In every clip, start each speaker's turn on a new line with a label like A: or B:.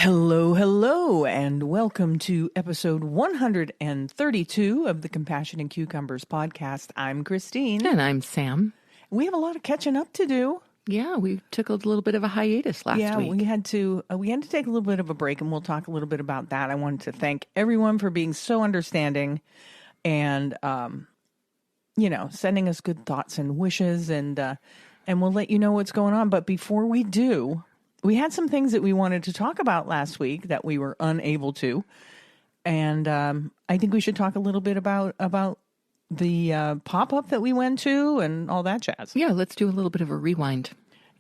A: Hello, hello, and welcome to episode 132 of the Compassion and Cucumbers podcast. I'm Christine.
B: And I'm Sam.
A: We have a lot of catching up to do.
B: Yeah, we took a little bit of a hiatus last week.
A: Yeah, we had to take a little bit of a break, and we'll talk a little bit about that. I wanted to thank everyone for being so understanding and, sending us good thoughts and wishes, and we'll let you know what's going on. But before we do, we had some things that we wanted to talk about last week that we were unable to. And I think we should talk a little bit about the pop-up that we went to and all that jazz.
B: Yeah, let's do a little bit of a rewind.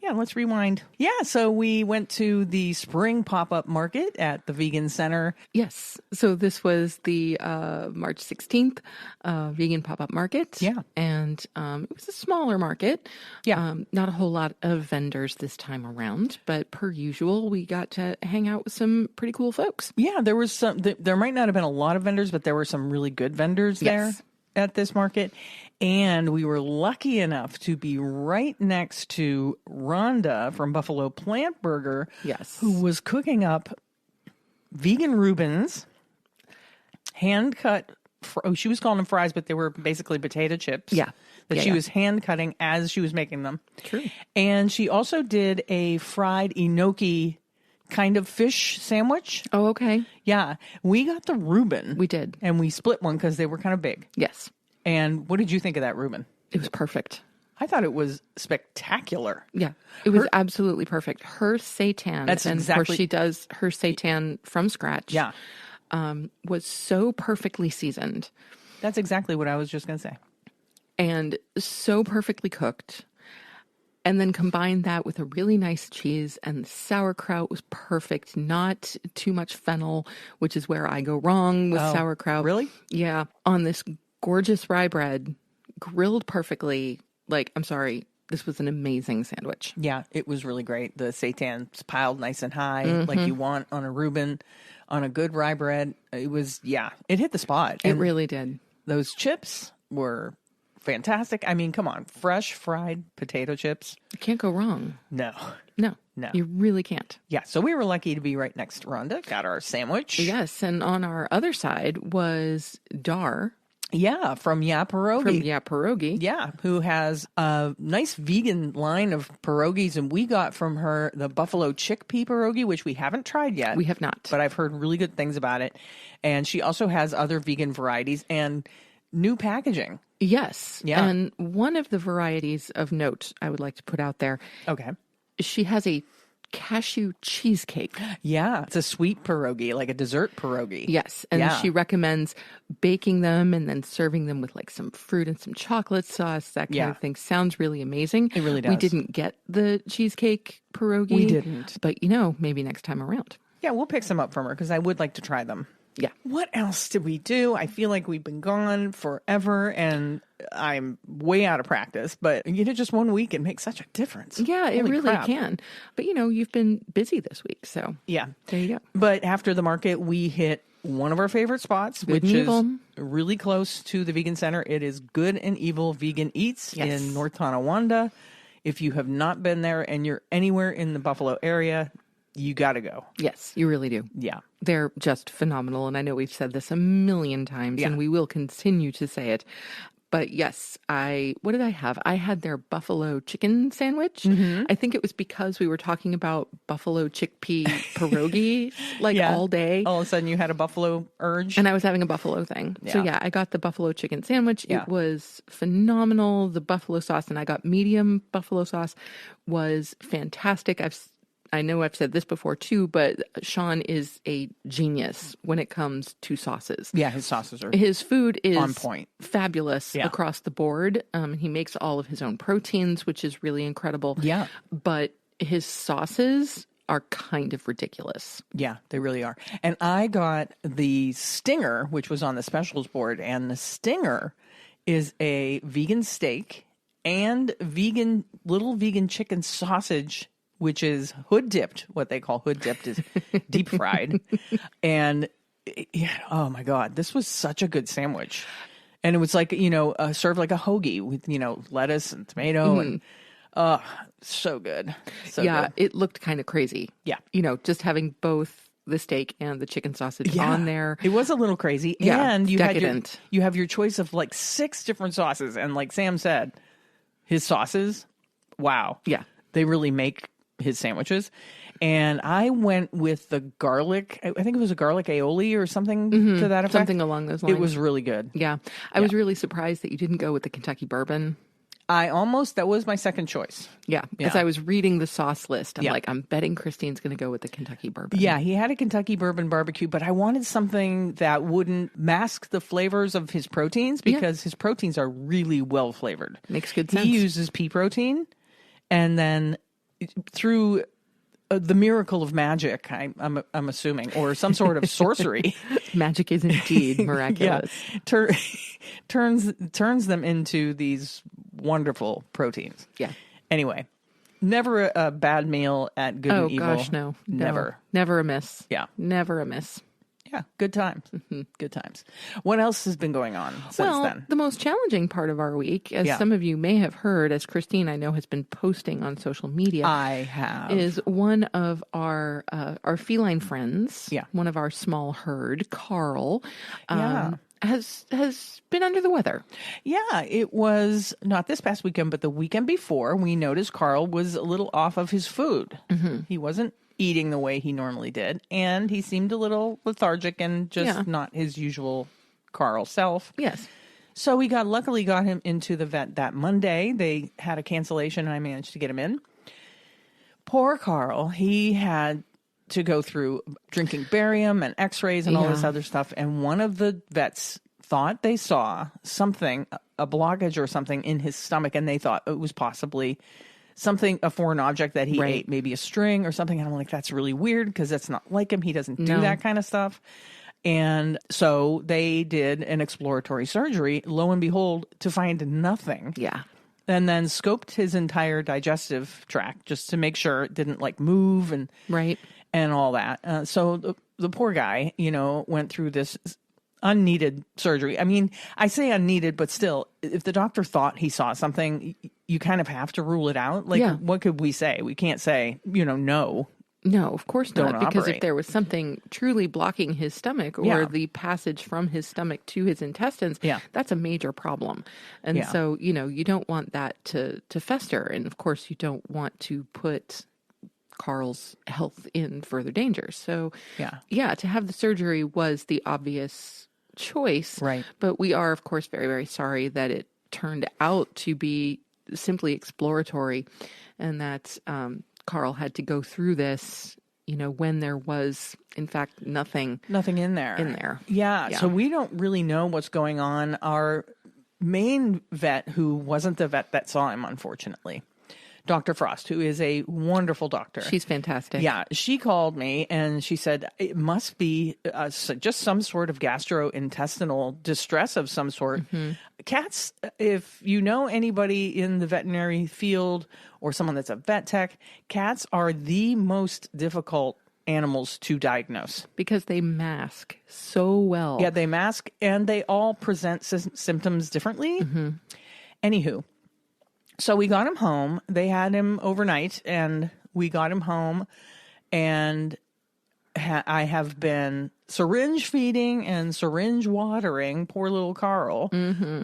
A: Yeah, let's rewind. Yeah, so we went to the spring pop-up market at the Vegan Center.
B: Yes. So this was the March 16th vegan pop-up market.
A: Yeah.
B: And it was a smaller market.
A: Yeah.
B: Not a whole lot of vendors this time around, but per usual, we got to hang out with some pretty cool folks.
A: Yeah, there was there might not have been a lot of vendors, but there were some really good vendors there at this market. And we were lucky enough to be right next to Rhonda from Buffalo Plant Burger.
B: Yes.
A: Who was cooking up vegan Reubens, hand cut. She was calling them fries, but they were basically potato chips.
B: Yeah.
A: That she was hand cutting as she was making them.
B: True.
A: And she also did a fried enoki kind of fish sandwich.
B: Oh, okay.
A: Yeah. We got the Reuben.
B: We did.
A: And we split one because they were kind of big.
B: Yes.
A: And what did you think of that Reuben?
B: It was perfect.
A: I thought it was spectacular.
B: Yeah, it was absolutely perfect. Her seitan,
A: That's
B: and
A: exactly,
B: of course she does her seitan from scratch.
A: Yeah.
B: Was so perfectly seasoned.
A: That's exactly what I was just going to say.
B: And so perfectly cooked. And then combine that with a really nice cheese, and the sauerkraut was perfect. Not too much fennel, which is where I go wrong with sauerkraut.
A: Really?
B: Yeah. On this gorgeous rye bread, grilled perfectly. Like, I'm sorry, this was an amazing sandwich.
A: Yeah, it was really great. The seitan's piled nice and high, like you want on a Reuben, on a good rye bread. It was, it hit the spot.
B: It really did.
A: Those chips were fantastic. I mean, come on, fresh fried potato chips.
B: You can't go wrong.
A: No.
B: No.
A: No.
B: You really can't.
A: Yeah, so we were lucky to be right next to Rhonda. Got our sandwich.
B: Yes, and on our other side was Dar.
A: Yeah, from Yeah Pierogi.
B: From Yeah Pierogi.
A: Yeah, who has a nice vegan line of pierogies, and we got from her the buffalo chickpea pierogi, which we haven't tried yet.
B: We have not.
A: But I've heard really good things about it. And she also has other vegan varieties and new packaging.
B: Yes.
A: Yeah.
B: And one of the varieties of note I would like to put out there.
A: Okay.
B: She has a cashew cheesecake.
A: Yeah, it's a sweet pierogi, like a dessert pierogi.
B: Yes, and she recommends baking them and then serving them with like some fruit and some chocolate sauce, that kind of thing. Sounds really amazing.
A: It really does.
B: We didn't get the cheesecake pierogi.
A: We didn't.
B: But, maybe next time around.
A: Yeah, we'll pick some up from her because I would like to try them.
B: Yeah.
A: What else did we do? I feel like we've been gone forever and I'm way out of practice, but just 1 week can make such a difference.
B: Yeah, it really can. But you've been busy this week, so
A: yeah,
B: there you go.
A: But after the market, we hit one of our favorite spots, which is really close to the Vegan Center. It is Good and Evil Vegan Eats in North Tonawanda. If you have not been there and you're anywhere in the Buffalo area, you got to go.
B: Yes, you really do.
A: Yeah.
B: They're just phenomenal. And I know we've said this a million times and we will continue to say it. But yes, what did I have? I had their buffalo chicken sandwich. Mm-hmm. I think it was because we were talking about buffalo chickpea pierogi all day.
A: All of a sudden you had a buffalo urge.
B: And I was having a buffalo thing. Yeah. So I got the buffalo chicken sandwich. Yeah. It was phenomenal. The buffalo sauce, and I got medium buffalo sauce, was fantastic. I know I've said this before too, but Sean is a genius when it comes to sauces.
A: Yeah, his sauces are
B: his food is
A: on point,
B: fabulous across the board. He makes all of his own proteins, which is really incredible.
A: Yeah,
B: but his sauces are kind of ridiculous.
A: Yeah, they really are. And I got the Stinger, which was on the specials board, and the Stinger is a vegan steak and little vegan chicken sausage, which is hood dipped. What they call hood dipped is deep fried. And oh my God, this was such a good sandwich. And it was like, served like a hoagie with, lettuce and tomato and so good. So
B: yeah,
A: good.
B: It looked kind of crazy.
A: Yeah.
B: Just having both the steak and the chicken sausage on there.
A: It was a little crazy.
B: Yeah,
A: and
B: decadent.
A: You have your choice of like 6 different sauces. And like Sam said, his sauces, wow.
B: Yeah.
A: They really make his sandwiches. And I went with the garlic. I think it was a garlic aioli or something to that effect.
B: Something along those lines.
A: It was really good.
B: Yeah. I was really surprised that you didn't go with the Kentucky bourbon.
A: That was my second choice.
B: Yeah. As I was reading the sauce list, I'm like, I'm betting Christine's going to go with the Kentucky bourbon.
A: Yeah, he had a Kentucky bourbon barbecue, but I wanted something that wouldn't mask the flavors of his proteins because his proteins are really well flavored.
B: Makes good sense.
A: He uses pea protein, and then through the miracle of magic, I'm assuming, or some sort of sorcery.
B: Magic is indeed miraculous.
A: Turns them into these wonderful proteins.
B: Yeah.
A: Anyway, never a bad meal at Good and Evil.
B: Oh, gosh, no.
A: Never.
B: Never a miss.
A: Yeah.
B: Never a miss.
A: Yeah, good times. Good times. What else has been going on since then?
B: The most challenging part of our week, as some of you may have heard, as Christine I know has been posting on social media,
A: I have,
B: is one of our feline friends, one of our small herd, Carl, has been under the weather. Yeah,
A: it was not this past weekend, but the weekend before. We noticed Carl was a little off of his food. He wasn't eating the way he normally did, and he seemed a little lethargic and just not his usual Carl self.
B: Yes.
A: So we luckily got him into the vet that Monday. They had a cancellation, and I managed to get him in. Poor Carl, he had to go through drinking barium and x-rays and all this other stuff, and one of the vets thought they saw something, a blockage or something in his stomach, and they thought it was possibly a foreign object that he ate, maybe a string or something. And I'm like, that's really weird because that's not like him. He doesn't do that kind of stuff. And so they did an exploratory surgery, lo and behold, to find nothing.
B: Yeah.
A: And then scoped his entire digestive tract just to make sure it didn't like move and all that. So the poor guy, went through this unneeded surgery. I mean, I say unneeded, but still, if the doctor thought he saw something, you kind of have to rule it out. Like, what could we say? We can't say, no.
B: No, of course not. Because
A: operate.
B: if there was something truly blocking his stomach or the passage from his stomach to his intestines, that's a major problem. And so, you don't want that to fester. And of course, you don't want to put Carl's health in further danger. So, to have the surgery was the obvious choice.
A: Right.
B: But we are, of course, very, very sorry that it turned out to be simply exploratory and that Carl had to go through this, when there was, in fact, nothing
A: in there. Yeah. So we don't really know what's going on. Our main vet, who wasn't the vet that saw him, unfortunately, Dr. Frost, who is a wonderful doctor.
B: She's fantastic.
A: Yeah. She called me and she said, it must be just some sort of gastrointestinal distress of some sort. Cats, if you know anybody in the veterinary field or someone that's a vet tech, cats are the most difficult animals to diagnose.
B: Because they mask so well.
A: Yeah, they mask and they all present symptoms differently. Anywho. So we got him home. They had him overnight, and we got him home, and I have been syringe feeding and syringe watering poor little Carl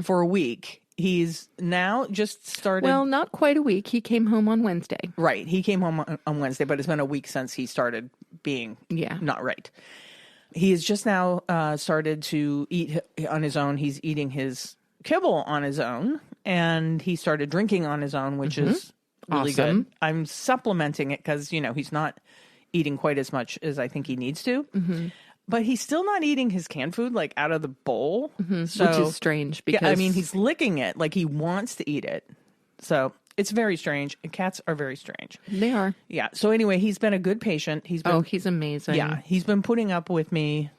A: for a week. He's now just started.
B: Well, not quite a week. He came home on Wednesday.
A: Right. He came home on Wednesday, but it's been a week since he started being not right. He has just now started to eat on his own. He's eating his kibble on his own, and he started drinking on his own, which is really good. I'm supplementing it because, he's not eating quite as much as I think he needs to. But he's still not eating his canned food, like, out of the bowl. So,
B: which is strange because...
A: he's licking it like he wants to eat it. So it's very strange. Cats are very strange.
B: They are.
A: Yeah. So anyway, he's been a good patient. He's
B: amazing.
A: Yeah. He's been putting up with me,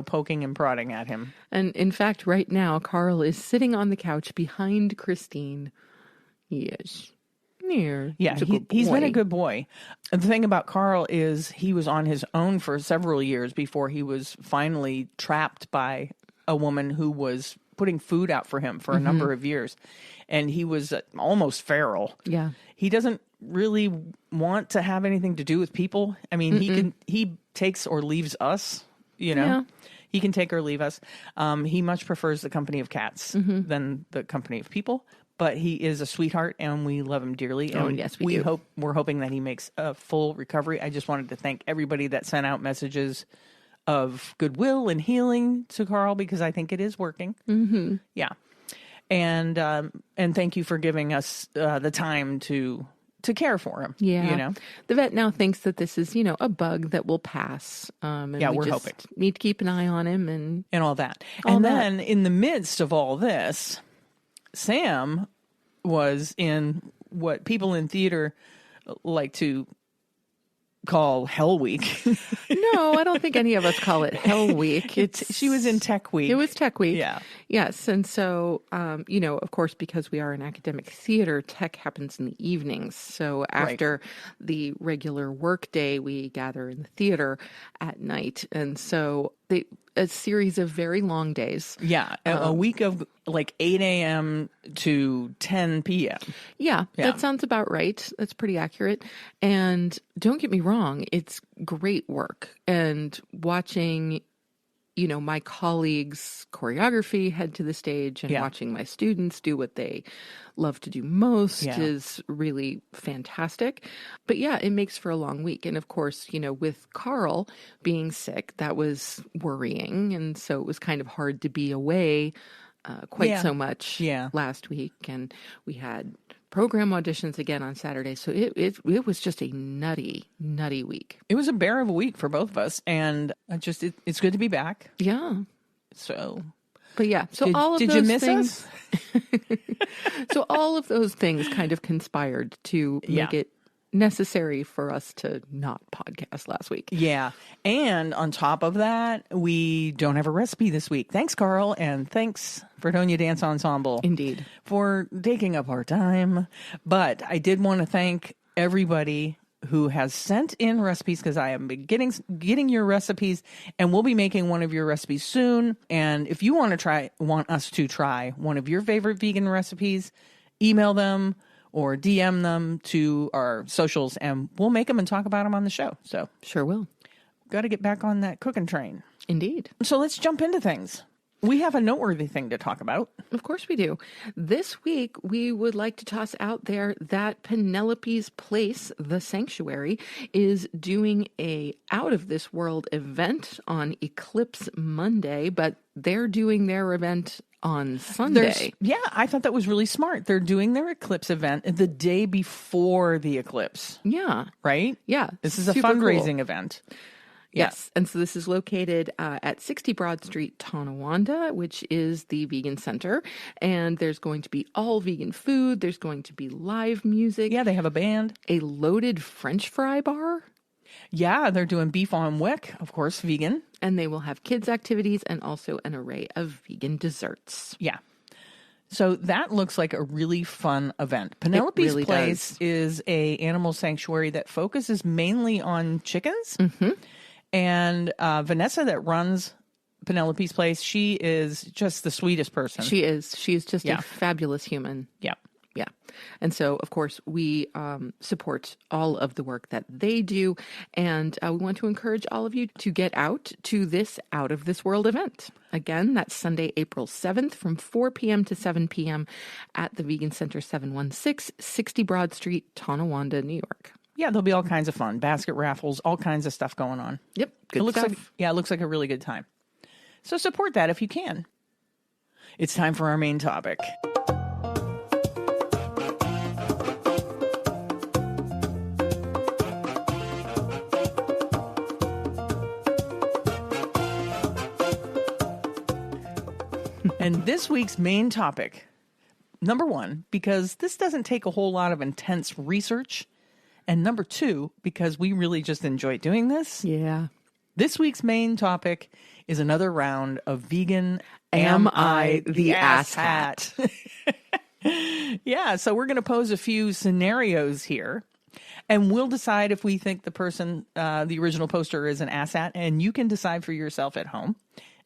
A: poking and prodding at him.
B: And in fact, right now, Carl is sitting on the couch behind Christine. Yes.
A: Yeah, he's been a good boy. The thing about Carl is he was on his own for several years before he was finally trapped by a woman who was putting food out for him for a number of years, and he was almost feral.
B: Yeah.
A: He doesn't really want to have anything to do with people. I mean, he takes or leaves us,
B: Yeah.
A: He can take or leave us. He much prefers the company of cats than the company of people, but he is a sweetheart and we love him dearly.
B: Oh,
A: And
B: yes, we do.
A: we're hoping that he makes a full recovery. I just wanted to thank everybody that sent out messages of goodwill and healing to Carl, because I think it is working. Mm-hmm. Yeah. And thank you for giving us the time to care for him.
B: Yeah. The vet now thinks that this is, a bug that will pass. And
A: Yeah,
B: we
A: we're
B: just
A: hoping.
B: need to keep an eye on him and
A: And all that.
B: All
A: and
B: that.
A: then in the midst of all this, Sam was in what people in theater like to call Hell Week.
B: No, I don't think any of us call it Hell Week.
A: She was in Tech Week.
B: It was Tech Week.
A: Yeah.
B: Yes. And so, of course, because we are an academic theater, tech happens in the evenings. So after the regular work day, we gather in the theater at night. And so a series of very long days.
A: Yeah. A week of like 8 a.m. to 10 p.m.
B: Yeah, that sounds about right. That's pretty accurate. And don't get me wrong, it's great work. And watching, my colleagues' choreography head to the stage and watching my students do what they love to do most is really fantastic. But yeah, it makes for a long week. And of course, with Carl being sick, that was worrying. And so it was kind of hard to be away quite so much last week. And we had program auditions again on Saturday. So it was just a nutty week.
A: It was a bear of a week for both of us. And it's good to be back.
B: Yeah.
A: So...
B: But yeah, so
A: did you miss us?
B: So all of those things kind of conspired to make it necessary for us to not podcast last week.
A: Yeah. And on top of that, we don't have a recipe this week. Thanks, Carl. And thanks, Fredonia Dance Ensemble.
B: Indeed.
A: For taking up our time. But I did want to thank everybody who has sent in recipes, because I am getting your recipes, and we'll be making one of your recipes soon. And if you want us to try one of your favorite vegan recipes, email them or DM them to our socials, and we'll make them and talk about them on the show. So
B: sure will.
A: Got to get back on that cooking train.
B: Indeed.
A: So let's jump into things. We have a noteworthy thing to talk about.
B: Of course we do. This week, we would like to toss out there that Penelope's Place, the Sanctuary, is doing a out-of-this-world event on Eclipse Monday, but they're doing their event on Sunday.
A: I thought that was really smart. They're doing their Eclipse event the day before the eclipse.
B: Yeah.
A: Right?
B: Yeah.
A: This is a fundraising event.
B: Yes. And so this is located at 60 Broad Street, Tonawanda, which is the vegan center. And there's going to be all vegan food. There's going to be live music.
A: Yeah, they have a band.
B: A loaded French fry bar.
A: Yeah, they're doing beef on wick, of course, vegan.
B: And they will have kids' activities and also an array of vegan desserts.
A: Yeah. So that looks like a really fun event. Penelope's Place is a animal sanctuary that focuses mainly on chickens. Mm-hmm. And Vanessa that runs Penelope's Place, she is just the sweetest person.
B: She is. She is just a fabulous human.
A: Yeah.
B: Yeah. And so, of course, we support all of the work that they do. And we want to encourage all of you to get out to this Out of This World event. Again, that's Sunday, April 7th from 4 p.m. to 7 p.m. at the Vegan Center 716, 60 Broad Street, Tonawanda, New York.
A: Yeah, there'll be all kinds of fun. Basket raffles, all kinds of stuff going on.
B: Yep, good stuff.
A: It looks like a really good time. So support that if you can. It's time for our main topic. And this week's main topic, number one, because this doesn't take a whole lot of intense research. And number two, because we really just enjoy doing this.
B: Yeah.
A: This week's main topic is another round of vegan
B: Am I the ass hat?
A: Yeah, so we're going to pose a few scenarios here. And we'll decide if we think the person, the original poster, is an asshat. And you can decide for yourself at home.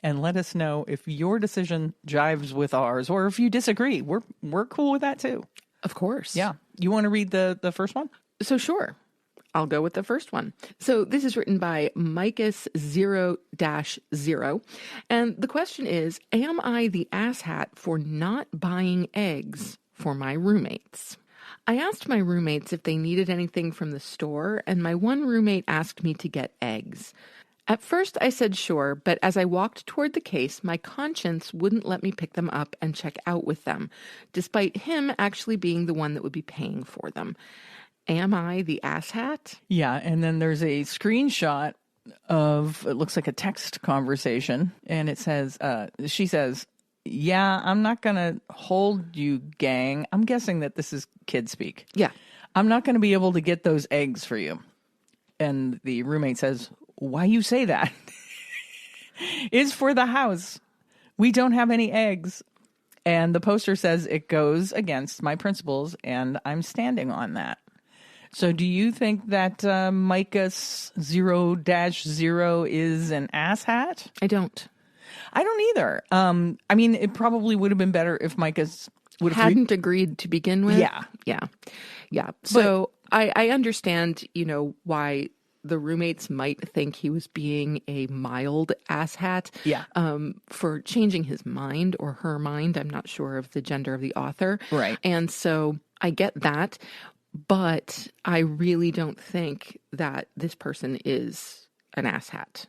A: and let us know if your decision jives with ours or if you disagree. We're cool with that too.
B: Of course.
A: Yeah. You want to read the first one?
B: So sure. I'll go with the first one. So this is written by Micus0-0. And the question is, am I the asshat for not buying eggs for my roommates? I asked my roommates if they needed anything from the store, and my one roommate asked me to get eggs. At first I said sure, but as I walked toward the case, my conscience wouldn't let me pick them up and check out with them, despite him actually being the one that would be paying for them. Am I the asshat?
A: Yeah, and then there's a screenshot of, it looks like a text conversation, and it says, she says, yeah, I'm not going to hold you, gang. I'm guessing that this is kid speak.
B: Yeah.
A: I'm not going to be able to get those eggs for you. And the roommate says, why you say that? It's for the house. We don't have any eggs. And the poster says it goes against my principles, and I'm standing on that. So do you think that Micus0-0 is an asshat?
B: I don't.
A: I don't either. I mean, it probably would have been better if Micus would have
B: hadn't agreed to begin with. Yeah. So I understand, why the roommates might think he was being a mild asshat.
A: Yeah.
B: For changing his mind or her mind. I'm not sure of the gender of the author.
A: Right.
B: And so I get that. But I really don't think that this person is an asshat.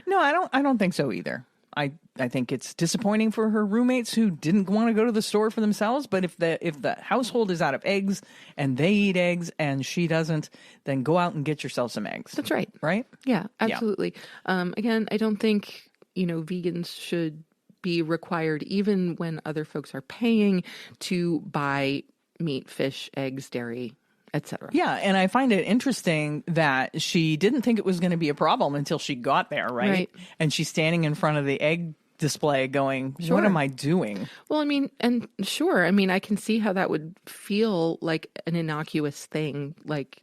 A: No, I don't think so either. I think it's disappointing for her roommates who didn't want to go to the store for themselves. But if the household is out of eggs and they eat eggs and she doesn't, then go out and get yourself some eggs.
B: That's right.
A: Right?
B: Yeah, absolutely. Yeah. Again, I don't think, vegans should be required, even when other folks are paying, to buy meat, fish, eggs, dairy, etc.
A: Yeah, and I find it interesting that she didn't think it was going to be a problem until she got there, right? And she's standing in front of the egg display going,
B: sure.
A: What am I doing?
B: Well, I mean, and sure, I mean, I can see how that would feel like an innocuous thing, like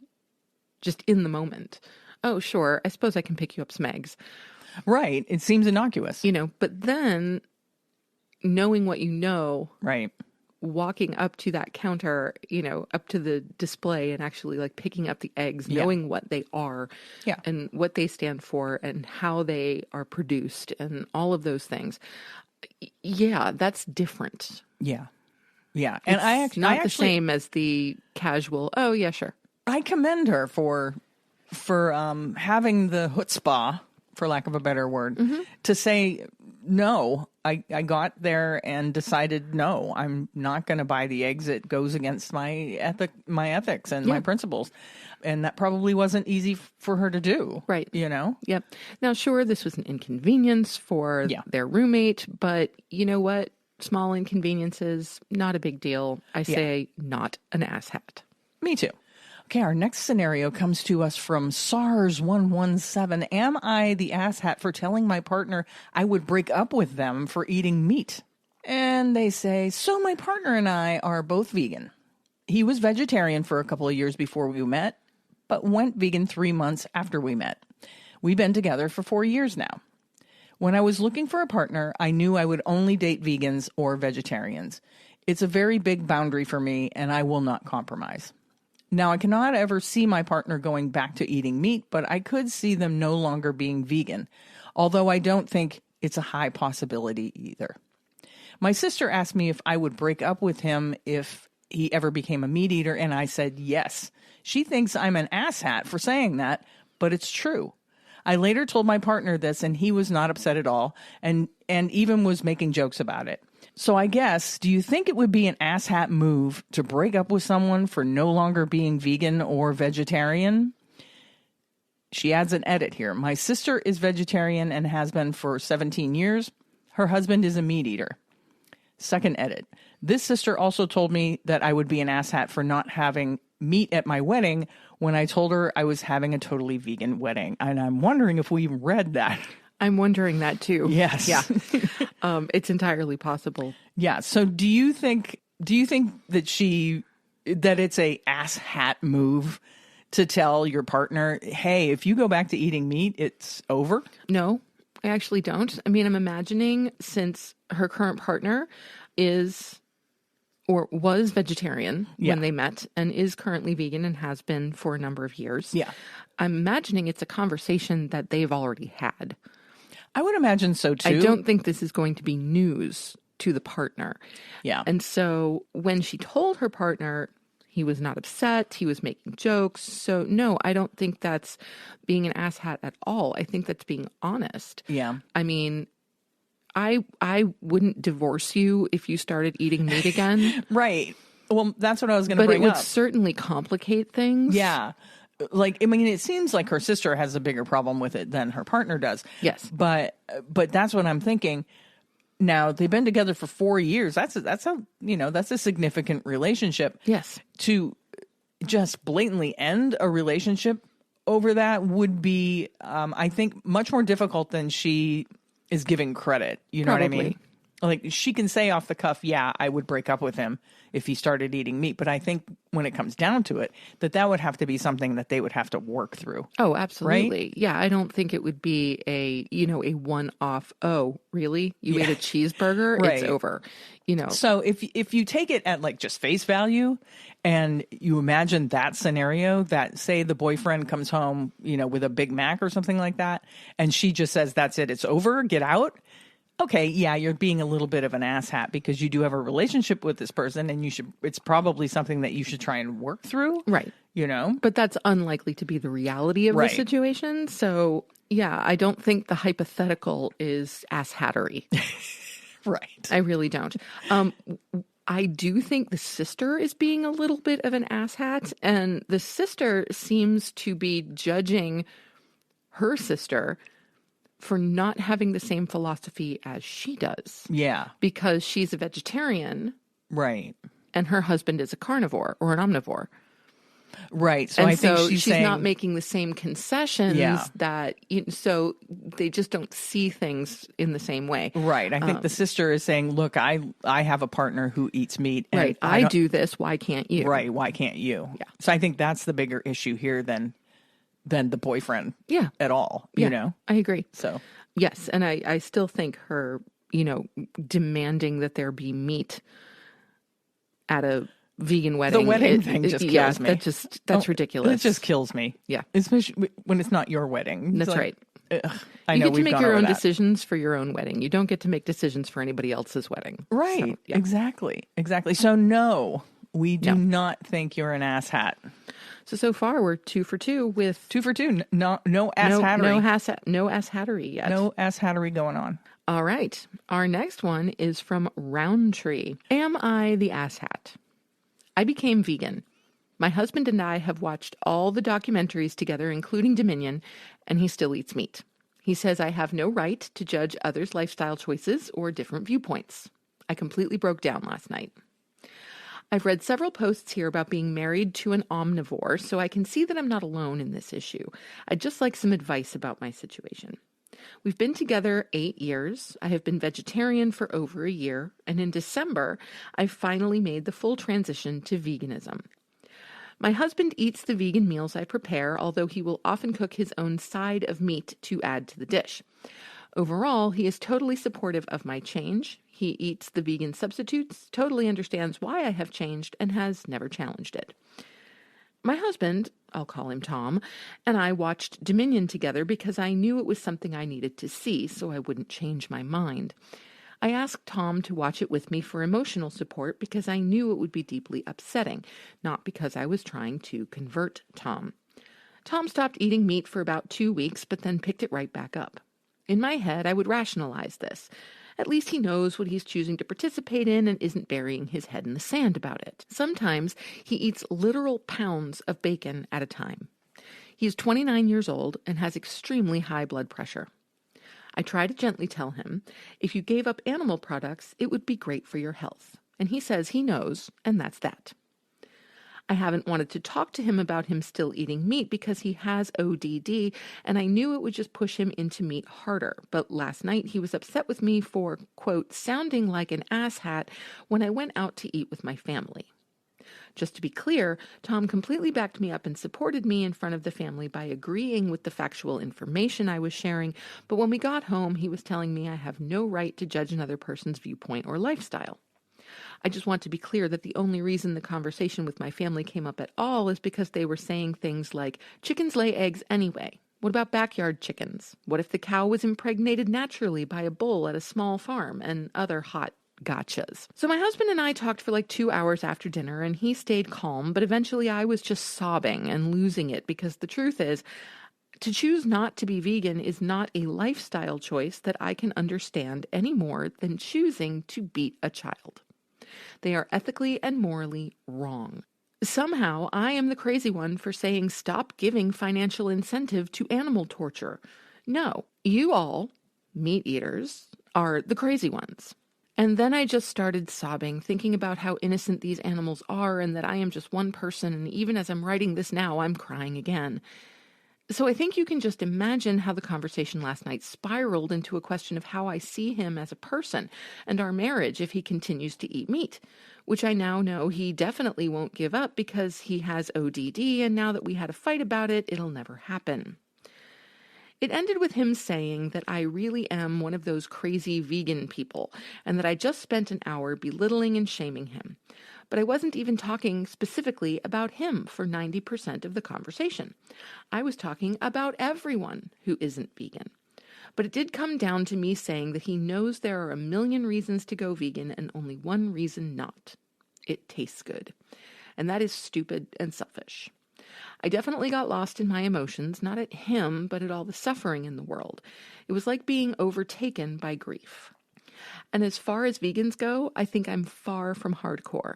B: just in the moment. Oh, sure, I suppose I can pick you up some eggs.
A: Right, it seems innocuous.
B: But then knowing what you know...
A: Right.
B: Walking up to that counter, up to the display and actually like picking up the eggs, knowing what they are and what they stand for and how they are produced and all of those things. Yeah, that's different.
A: Yeah. Yeah.
B: And it's not the same as the casual, oh yeah, sure.
A: I commend her for having the chutzpah, for lack of a better word, to say, no, I got there and decided, no, I'm not going to buy the eggs. It goes against my ethics and my principles. And that probably wasn't easy for her to do.
B: Right.
A: Yep.
B: Now, sure, this was an inconvenience for their roommate, but you know what? Small inconveniences, not a big deal. I say not an asshat.
A: Me too. Okay, our next scenario comes to us from SARS117. Am I the asshat for telling my partner I would break up with them for eating meat? And they say, so my partner and I are both vegan. He was vegetarian for a couple of years before we met, but went vegan 3 months after we met. We've been together for 4 years now. When I was looking for a partner, I knew I would only date vegans or vegetarians. It's a very big boundary for me, and I will not compromise. Now, I cannot ever see my partner going back to eating meat, but I could see them no longer being vegan, although I don't think it's a high possibility either. My sister asked me if I would break up with him if he ever became a meat eater, and I said yes. She thinks I'm an asshat for saying that, but it's true. I later told my partner this, and he was not upset at all, and even was making jokes about it. So I guess, do you think it would be an asshat move to break up with someone for no longer being vegan or vegetarian? She adds an edit here. My sister is vegetarian and has been for 17 years. Her husband is a meat eater. Second edit. This sister also told me that I would be an asshat for not having meat at my wedding when I told her I was having a totally vegan wedding. And I'm wondering if we read that.
B: I'm wondering that too.
A: Yes.
B: Yeah. It's entirely possible.
A: Yeah. So do you think that it's a asshat move to tell your partner, hey, if you go back to eating meat, it's over?
B: No, I actually don't. I mean, I'm imagining since her current partner is or was vegetarian when they met and is currently vegan and has been for a number of years.
A: Yeah.
B: I'm imagining it's a conversation that they've already had.
A: I would imagine so too.
B: I don't think this is going to be news to the partner.
A: Yeah.
B: And so when she told her partner, he was not upset. He was making jokes. So no, I don't think that's being an asshat at all. I think that's being honest.
A: Yeah.
B: I mean, I wouldn't divorce you if you started eating meat again.
A: Right. Well, that's what I was going to bring up.
B: But it would certainly complicate things.
A: Yeah. Like, I mean, it seems like her sister has a bigger problem with it than her partner does.
B: Yes.
A: But that's what I'm thinking. Now, they've been together for 4 years. That's a significant relationship.
B: Yes.
A: To just blatantly end a relationship over that would be, I think, much more difficult than she is giving credit. You know what I mean? Like, she can say off the cuff, yeah, I would break up with him if he started eating meat. But I think when it comes down to it, that would have to be something that they would have to work through.
B: Oh, absolutely.
A: Right?
B: Yeah, I don't think it would be a one-off, oh, really? You ate a cheeseburger?
A: Right.
B: It's over.
A: So if you take it at like just face value and you imagine that scenario, that say the boyfriend comes home, with a Big Mac or something like that, and she just says, that's it, it's over, get out. Okay, yeah, you're being a little bit of an asshat because you do have a relationship with this person and it's probably something that you should try and work through.
B: Right.
A: But
B: that's unlikely to be the reality of the situation. So yeah, I don't think the hypothetical is asshattery.
A: Right.
B: I really don't. I do think the sister is being a little bit of an asshat, and the sister seems to be judging her sister for not having the same philosophy as she does.
A: Yeah.
B: Because she's a vegetarian.
A: Right.
B: And her husband is a carnivore or an omnivore.
A: Right. So I think she's saying,
B: not making the same concessions that, so they just don't see things in the same way.
A: Right. I think the sister is saying, look, I have a partner who eats meat. And
B: right. I do this. Why can't you?
A: Right. Why can't you?
B: Yeah.
A: So I think that's the bigger issue here than the boyfriend.
B: Yeah.
A: At all.
B: I agree.
A: So.
B: Yes. And I still think her, demanding that there be meat at a vegan wedding.
A: The wedding thing just kills me.
B: That's ridiculous.
A: It just kills me.
B: Yeah.
A: Especially when it's not your wedding.
B: That's right.
A: I know
B: you get to make your own
A: that.
B: decisions for your own wedding. You don't get to make decisions for anybody else's wedding.
A: Right.
B: So, yeah.
A: Exactly. So no, we do not think you're an asshat.
B: So far we're 2 for 2 with
A: 2 for 2. No asshattery.
B: No asshattery yet.
A: No asshattery going on.
B: All right. Our next one is from Roundtree. Am I the asshat? I became vegan. My husband and I have watched all the documentaries together, including Dominion, and he still eats meat. He says I have no right to judge others' lifestyle choices or different viewpoints. I completely broke down last night. I've read several posts here about being married to an omnivore, so I can see that I'm not alone in this issue. I'd just like some advice about my situation. We've been together 8 years. I have been vegetarian for over a year, and in December, I finally made the full transition to veganism. My husband eats the vegan meals I prepare, although he will often cook his own side of meat to add to the dish. Overall, he is totally supportive of my change. He eats the vegan substitutes, totally understands why I have changed, and has never challenged it. My husband, I'll call him Tom, and I watched Dominion together because I knew it was something I needed to see, so I wouldn't change my mind. I asked Tom to watch it with me for emotional support because I knew it would be deeply upsetting, not because I was trying to convert Tom. Tom stopped eating meat for about 2 weeks, but then picked it right back up. In my head, I would rationalize this. At least he knows what he's choosing to participate in and isn't burying his head in the sand about it. Sometimes he eats literal pounds of bacon at a time. He is 29 years old and has extremely high blood pressure. I try to gently tell him, if you gave up animal products, it would be great for your health. And he says he knows, and that's that. I haven't wanted to talk to him about him still eating meat because he has ODD, and I knew it would just push him into meat harder. But last night he was upset with me for, quote, sounding like an asshat when I went out to eat with my family. Just to be clear, Tom completely backed me up and supported me in front of the family by agreeing with the factual information I was sharing, but when we got home, he was telling me I have no right to judge another person's viewpoint or lifestyle. I just want to be clear that the only reason the conversation with my family came up at all is because they were saying things like, chickens lay eggs anyway. What about backyard chickens? What if the cow was impregnated naturally by a bull at a small farm? And other hot gotchas. So my husband and I talked for like 2 hours after dinner, and he stayed calm, but eventually I was just sobbing and losing it because the truth is, to choose not to be vegan is not a lifestyle choice that I can understand any more than choosing to beat a child. They are ethically and morally wrong. Somehow, I am the crazy one for saying stop giving financial incentive to animal torture. No, you all, meat eaters, are the crazy ones. And then I just started sobbing, thinking about how innocent these animals are and that I am just one person, and even as I'm writing this now, I'm crying again. So I think you can just imagine how the conversation last night spiraled into a question of how I see him as a person and our marriage if he continues to eat meat, which I now know he definitely won't give up because he has ODD, and now that we had a fight about it, it'll never happen. It ended with him saying that I really am one of those crazy vegan people and that I just spent an hour belittling and shaming him. But I wasn't even talking specifically about him for 90% of the conversation. I was talking about everyone who isn't vegan. But it did come down to me saying that he knows there are a million reasons to go vegan and only one reason not. It tastes good. And that is stupid and selfish. I definitely got lost in my emotions, not at him, but at all the suffering in the world. It was like being overtaken by grief. And as far as vegans go, I think I'm far from hardcore.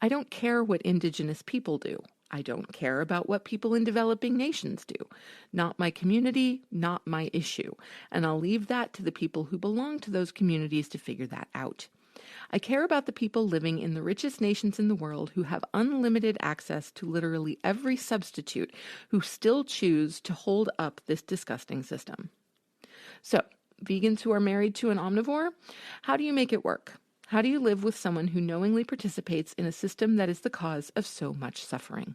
B: I don't care what indigenous people do. I don't care about what people in developing nations do. Not my community, not my issue. And I'll leave that to the people who belong to those communities to figure that out. I care about the people living in the richest nations in the world who have unlimited access to literally every substitute, who still choose to hold up this disgusting system. So, vegans who are married to an omnivore, how do you make it work? How do you live with someone who knowingly participates in a system that is the cause of so much suffering?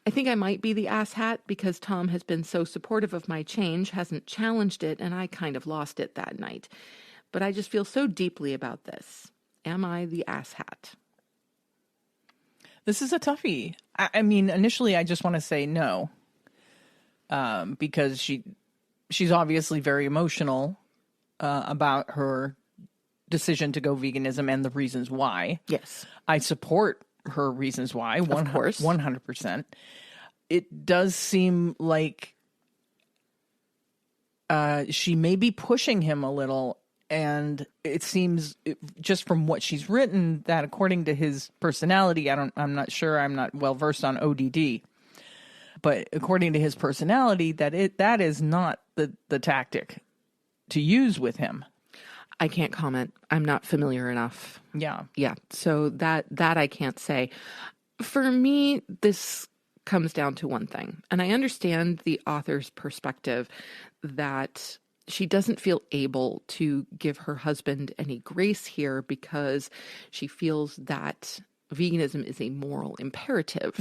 B: I think I might be the asshat because Tom has been so supportive of my change, hasn't challenged it, and I kind of lost it that night. But I just feel so deeply about this. Am I the asshat?
A: This is a toughie. I mean, initially, I just want to say no, because she's obviously very emotional about her decision to go veganism and the reasons why.
B: Yes,
A: I support her reasons why.
B: Of course,
A: 100%. It does seem like she may be pushing him a little. And it seems, just from what she's written, that according to his personality, I'm not sure, I'm not well versed on ODD, but according to his personality, that is not the tactic to use with him.
B: I can't comment. I'm not familiar enough.
A: Yeah.
B: So that I can't say. For me, this comes down to one thing, and I understand the author's perspective that she doesn't feel able to give her husband any grace here because she feels that veganism is a moral imperative,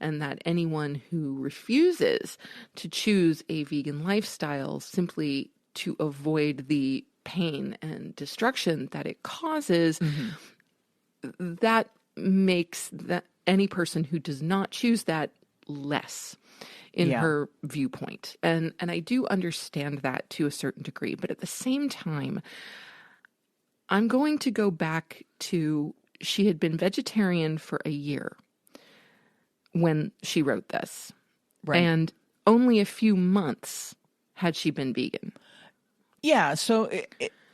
B: and that anyone who refuses to choose a vegan lifestyle simply to avoid the pain and destruction that it causes, that makes that any person who does not choose that less in her viewpoint. And I do understand that to a certain degree. But at the same time, I'm going to go back to, she had been vegetarian for a year when she wrote this.
A: Right.
B: And only a few months had she been vegan.
A: Yeah. So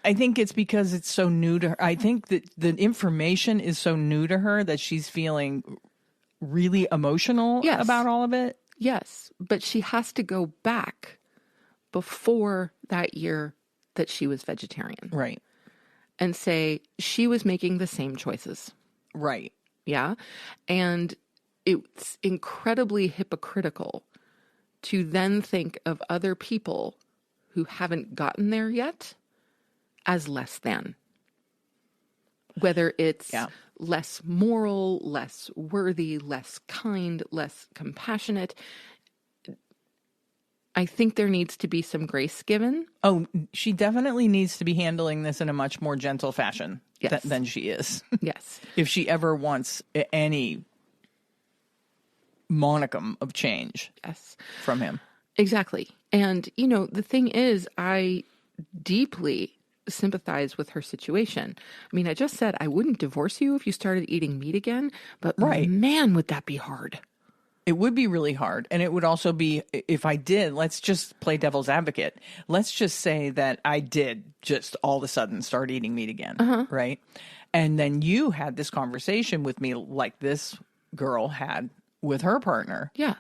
A: I think it's because it's so new to her. I think that the information is so new to her that she's feeling really emotional about all of it.
B: Yes, but she has to go back before that year that she was vegetarian.
A: Right.
B: And say she was making the same choices.
A: Right.
B: Yeah. And it's incredibly hypocritical to then think of other people who haven't gotten there yet as less than. Whether it's less moral, less worthy, less kind, less compassionate. I think there needs to be some grace given.
A: Oh, she definitely needs to be handling this in a much more gentle fashion than she is.
B: Yes.
A: If she ever wants any monicum of change from him.
B: Exactly. And, the thing is, I deeply sympathize with her situation. I mean, I just said I wouldn't divorce you if you started eating meat again, but man, would that be hard.
A: It would be really hard. And it would also be, if I did, let's just play devil's advocate. Let's just say that I did just all of a sudden start eating meat again, right? And then you had this conversation with me like this girl had with her partner.
B: Yeah.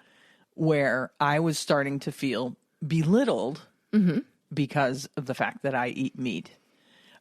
A: Where I was starting to feel belittled because of the fact that I eat meat.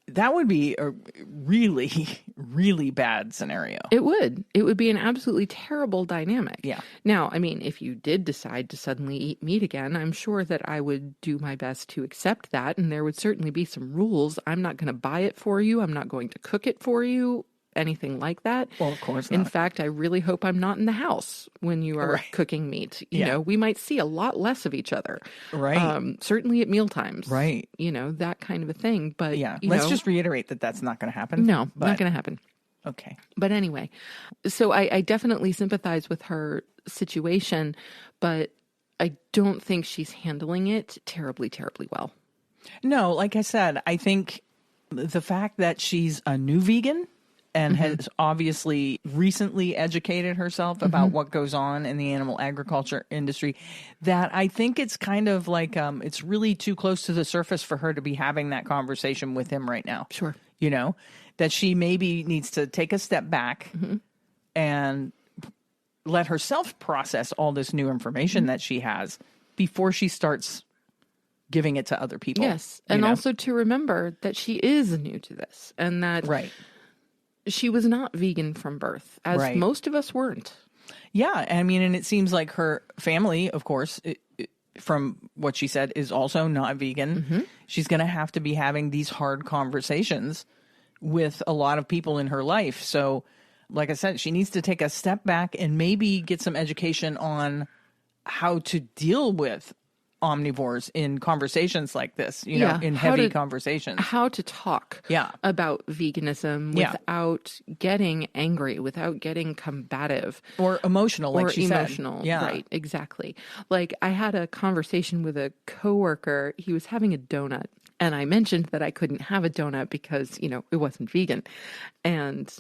A: That would be a really, really bad scenario.
B: It would. It would be an absolutely terrible dynamic.
A: Yeah.
B: Now, I mean, if you did decide to suddenly eat meat again, I'm sure that I would do my best to accept that. And there would certainly be some rules. I'm not going to buy it for you. I'm not going to cook it for you. Anything like that.
A: Well, of course not.
B: In fact, I really hope I'm not in the house when you are cooking meat. You know, we might see a lot less of each other.
A: Right.
B: Certainly at mealtimes.
A: Right.
B: That kind of a thing. But
A: let's just reiterate that that's not going to happen.
B: No, not going to happen.
A: Okay.
B: But anyway, so I definitely sympathize with her situation, but I don't think she's handling it terribly, terribly well.
A: No, like I said, I think the fact that she's a new vegan and has obviously recently educated herself about what goes on in the animal agriculture industry, that I think it's kind of like it's really too close to the surface for her to be having that conversation with him right now.
B: Sure.
A: That she maybe needs to take a step back and let herself process all this new information that she has before she starts giving it to other people.
B: Yes. And also to remember that she is new to this and that she was not vegan from birth, as most of us weren't.
A: Yeah. I mean, and it seems like her family, of course, from what she said, is also not vegan. She's going to have to be having these hard conversations with a lot of people in her life. So, like I said, she needs to take a step back and maybe get some education on how to deal with omnivores in conversations like this, in heavy conversations.
B: How to talk about veganism without getting angry, without getting combative.
A: Or emotional, like she said.
B: Yeah. Right, exactly. Like I had a conversation with a coworker. He was having a donut. And I mentioned that I couldn't have a donut because, it wasn't vegan. And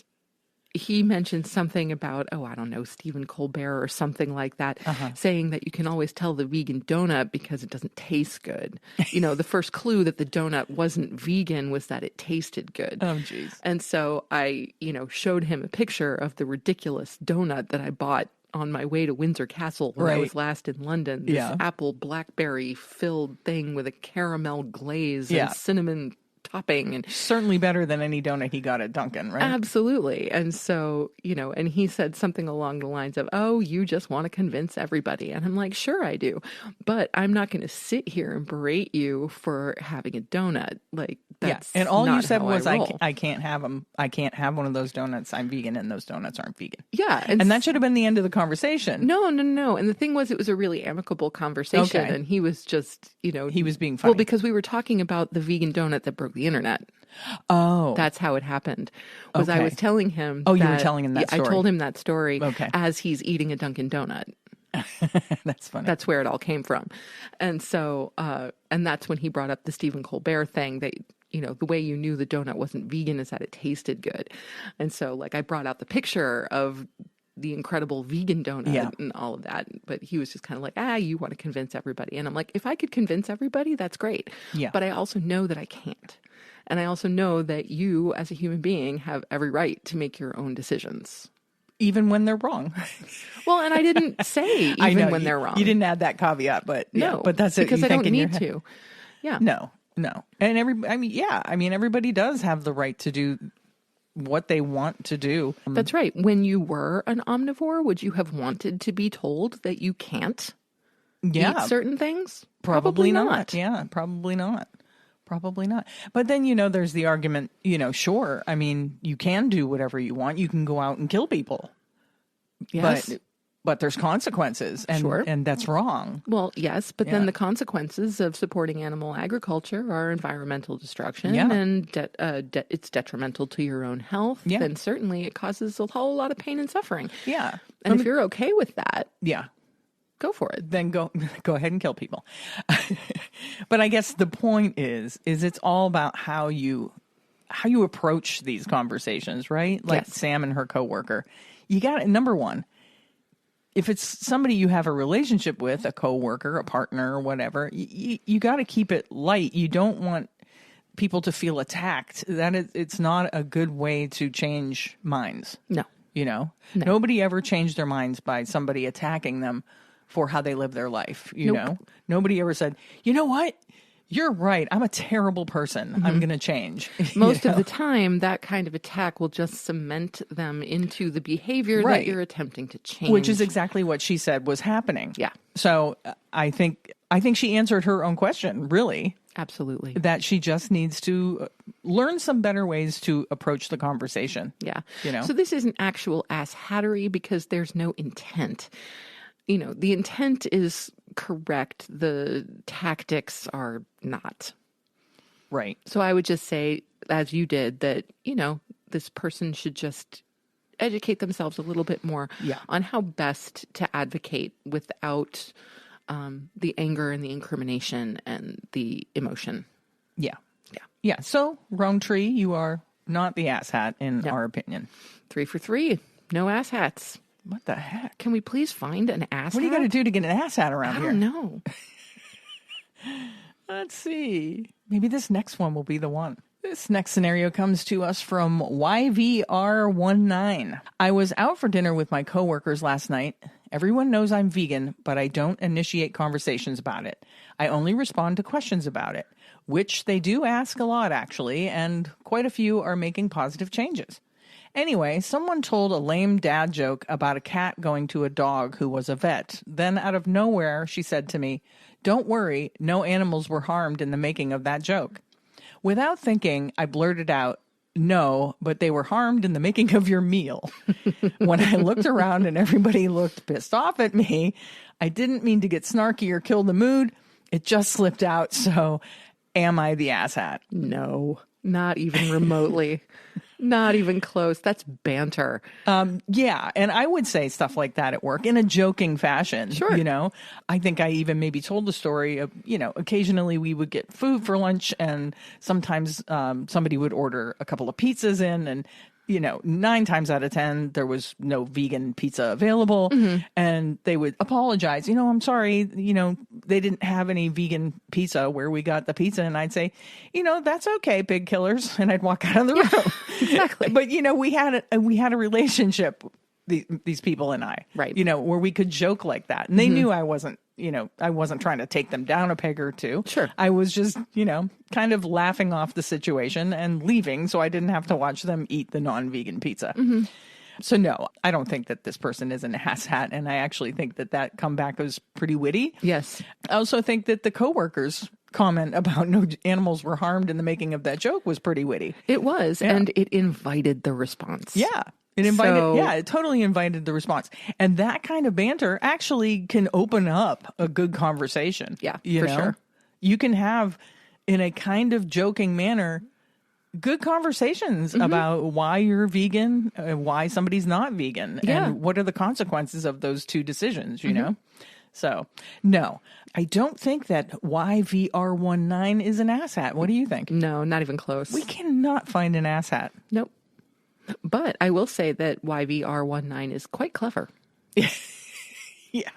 B: he mentioned something about, I don't know, Stephen Colbert or something like that, saying that you can always tell the vegan donut because it doesn't taste good. The first clue that the donut wasn't vegan was that it tasted good.
A: Oh, geez.
B: And so I, showed him a picture of the ridiculous donut that I bought on my way to Windsor Castle when I was last in London. This apple blackberry filled thing with a caramel glaze and cinnamon topping, and
A: certainly better than any donut he got at Dunkin', right?
B: Absolutely. And so, and he said something along the lines of, "Oh, you just want to convince everybody." And I'm like, "Sure I do, but I'm not going to sit here and berate you for having a donut." Like that's
A: and all
B: not
A: you said
B: how
A: was,
B: I
A: can't have them. I can't have one of those donuts. I'm vegan, and those donuts aren't vegan.
B: Yeah,
A: and that should have been the end of the conversation.
B: No. And the thing was, it was a really amicable conversation, and he was just,
A: he was being funny.
B: Well, because we were talking about the vegan donut that broke the internet.
A: Oh,
B: that's how it happened. I was telling him.
A: Oh, you were telling him that story.
B: I told him that story as he's eating a Dunkin' Donut.
A: That's funny.
B: That's where it all came from. And so, and that's when he brought up the Stephen Colbert thing that, the way you knew the donut wasn't vegan is that it tasted good. And so, I brought out the picture of the incredible vegan donut and all of that. But he was just kind of like, you want to convince everybody. And I'm like, if I could convince everybody, that's great. Yeah. But I also know that I can't. And I also know that you, as a human being, have every right to make your own decisions.
A: Even when they're wrong.
B: Well, and I didn't say even when they're wrong.
A: You didn't add that caveat, but but that's it.
B: Because I don't need to. Yeah.
A: No. And everybody does have the right to do what they want to do.
B: That's right. When you were an omnivore, would you have wanted to be told that you can't eat certain things?
A: Probably not. Yeah, probably not. Probably not. But then, there's the argument, sure. I mean, you can do whatever you want. You can go out and kill people.
B: Yes.
A: But there's consequences, and that's wrong.
B: Well, yes, but then the consequences of supporting animal agriculture are environmental destruction, and it's detrimental to your own health, then certainly it causes a whole lot of pain and suffering.
A: Yeah.
B: And if you're okay with that, go for it.
A: Then go ahead and kill people. But I guess the point is it's all about how you approach these conversations, right? Like Sam and her coworker. You got number one. If it's somebody you have a relationship with, a coworker, a partner, or whatever, you got to keep it light. You don't want people to feel attacked. It's not a good way to change minds.
B: No.
A: Nobody ever changed their minds by somebody attacking them for how they live their life. You know, nobody ever said, you know what? You're right. I'm a terrible person. I'm going to change.
B: Most of the time, that kind of attack will just cement them into the behavior that you're attempting to change.
A: Which is exactly what she said was happening.
B: Yeah.
A: So I think she answered her own question, really.
B: Absolutely.
A: That she just needs to learn some better ways to approach the conversation.
B: Yeah. So this isn't actual ass hattery because there's no intent. The intent is correct. The tactics are not.
A: Right.
B: So I would just say, as you did, that, this person should just educate themselves a little bit more on how best to advocate without the anger and the incrimination and the emotion.
A: Yeah. So, wrong tree, you are not the asshat in our opinion.
B: 3 for 3. No asshats.
A: What the heck?
B: Can we please find an asshat?
A: What do you got to do to get an asshat around here?
B: I don't know.
A: Let's see. Maybe this next one will be the one. This next scenario comes to us from YVR19. I was out for dinner with my coworkers last night. Everyone knows I'm vegan, but I don't initiate conversations about it. I only respond to questions about it, which they do ask a lot, actually, and quite a few are making positive changes. Anyway, someone told a lame dad joke about a cat going to a dog who was a vet. Then out of nowhere, she said to me, "Don't worry, no animals were harmed in the making of that joke." Without thinking, I blurted out, "No, but they were harmed in the making of your meal." When I looked around and everybody looked pissed off at me, I didn't mean to get snarky or kill the mood. It just slipped out. So am I the asshat?
B: No, not even remotely. Not even close. That's banter.
A: Yeah. And I would say stuff like that at work in a joking fashion.
B: Sure.
A: I think I even maybe told the story of, occasionally we would get food for lunch and sometimes somebody would order a couple of pizzas in and, 9 times out of 10, there was no vegan pizza available and they would apologize. I'm sorry, they didn't have any vegan pizza where we got the pizza. And I'd say, that's okay, big killers. And I'd walk out of the room.
B: Exactly.
A: But, we had a relationship, these people and I,
B: right.
A: Where we could joke like that. And they knew I wasn't trying to take them down a peg or two.
B: Sure.
A: I was just, kind of laughing off the situation and leaving so I didn't have to watch them eat the non-vegan pizza. So no, I don't think that this person is an asshat. And I actually think that comeback was pretty witty.
B: Yes.
A: I also think that the coworkers' comment about no animals were harmed in the making of that joke was pretty witty.
B: It was. Yeah. And it invited the response.
A: Yeah. It totally invited the response. And that kind of banter actually can open up a good conversation.
B: Yeah,
A: sure. You can have, in a kind of joking manner, good conversations about why you're vegan, why somebody's not vegan, and what are the consequences of those two decisions, you know? So, no, I don't think that YVR19 is an asshat. What do you think?
B: No, not even close.
A: We cannot find an asshat.
B: Nope. But I will say that YVR19 is quite clever.
A: Yeah.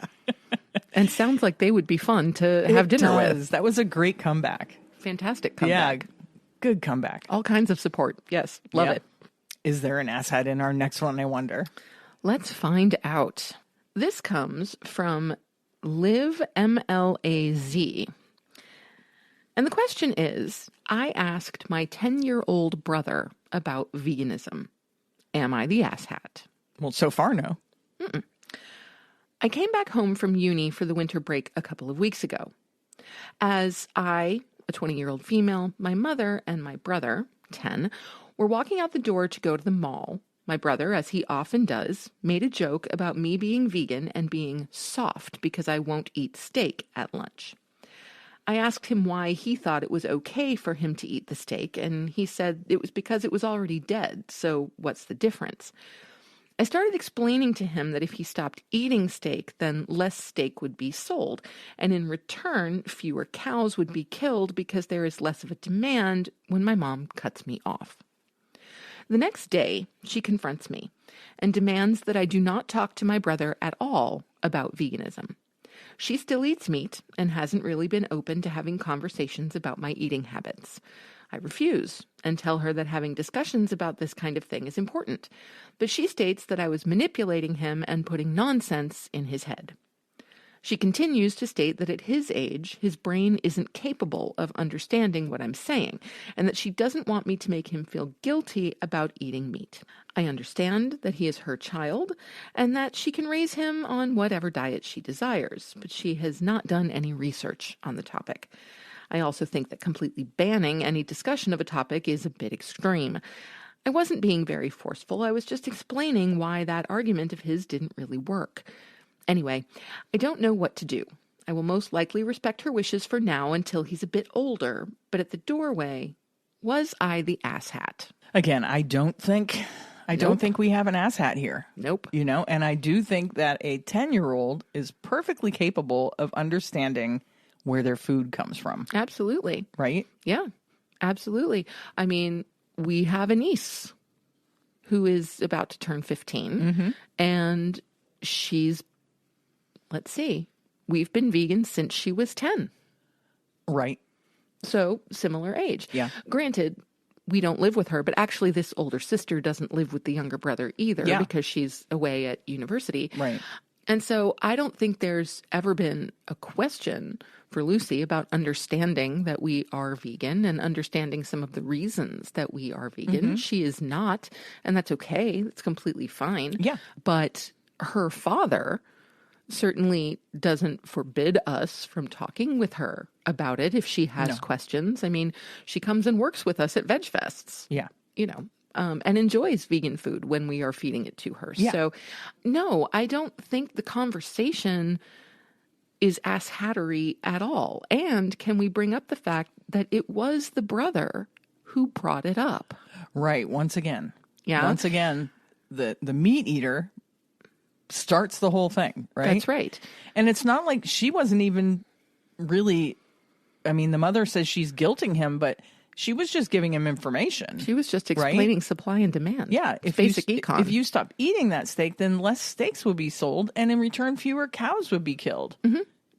B: And sounds like they would be fun to have dinner with.
A: That was a great comeback.
B: Fantastic comeback.
A: Yeah, good comeback.
B: All kinds of support. Yes, love it.
A: Is there an asshat in our next one, I wonder?
B: Let's find out. This comes from Liv MLAZ. And the question is, I asked my 10-year-old brother about veganism. Am I the asshat?
A: Well, so far, no.
B: Mm-mm. I came back home from uni for the winter break a couple of weeks ago. As I, a 20-year-old female, my mother and my brother, 10, were walking out the door to go to the mall. My brother, as he often does, made a joke about me being vegan and being soft because I won't eat steak at lunch. I asked him why he thought it was okay for him to eat the steak, and he said it was because it was already dead, so what's the difference? I started explaining to him that if he stopped eating steak, then less steak would be sold, and in return, fewer cows would be killed because there is less of a demand when my mom cuts me off. The next day, she confronts me and demands that I do not talk to my brother at all about veganism. She still eats meat and hasn't really been open to having conversations about my eating habits. I refuse and tell her that having discussions about this kind of thing is important, but she states that I was manipulating him and putting nonsense in his head. She continues to state that at his age, his brain isn't capable of understanding what I'm saying, and that she doesn't want me to make him feel guilty about eating meat. I understand that he is her child, and that she can raise him on whatever diet she desires, but she has not done any research on the topic. I also think that completely banning any discussion of a topic is a bit extreme. I wasn't being very forceful, I was just explaining why that argument of his didn't really work. Anyway, I don't know what to do. I will most likely respect her wishes for now until he's a bit older, but at the doorway, was I the asshat?
A: Again, I don't think we have an asshat here.
B: Nope.
A: You know, and I do think that a 10-year-old is perfectly capable of understanding where their food comes from.
B: Absolutely.
A: Right?
B: Yeah, absolutely. I mean, we have a niece who is about to turn 15, and she's, let's see, we've been vegan since she was 10.
A: Right.
B: So, similar age.
A: Yeah.
B: Granted, we don't live with her, but actually this older sister doesn't live with the younger brother either because she's away at university.
A: Right.
B: And so I don't think there's ever been a question for Lucy about understanding that we are vegan and understanding some of the reasons that we are vegan. She is not, and that's okay. It's completely fine.
A: Yeah.
B: But her father certainly doesn't forbid us from talking with her about it if she has questions. I mean, she comes and works with us at Veg Fests.
A: Yeah.
B: You know, and enjoys vegan food when we are feeding it to her.
A: Yeah.
B: So, no, I don't think the conversation is asshattery at all. And can we bring up the fact that it was the brother who brought it up?
A: Right. Once again.
B: Yeah.
A: Once again, the meat eater starts the whole thing, right?
B: That's right.
A: And it's not like she wasn't even really, I mean, the mother says she's guilting him, but she was just giving him information.
B: She was just explaining supply and demand.
A: Yeah.
B: It's basic econ.
A: If you stop eating that steak, then less steaks would be sold, and in return, fewer cows would be killed.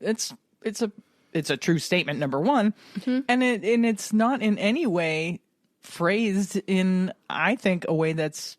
A: It's a true statement, number one. And it's not in any way phrased in, I think, a way that's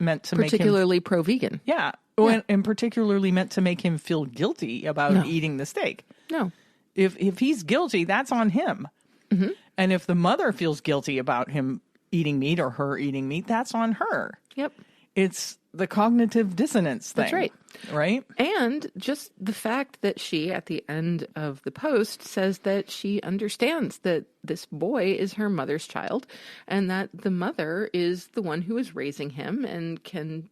A: meant to make him
B: particularly pro-vegan.
A: Yeah. And particularly meant to make him feel guilty about eating the steak.
B: No.
A: If he's guilty, that's on him. And if the mother feels guilty about him eating meat or her eating meat, that's on her.
B: Yep.
A: It's the cognitive dissonance thing.
B: That's right.
A: Right?
B: And just the fact that she, at the end of the post, says that she understands that this boy is her mother's child and that the mother is the one who is raising him and can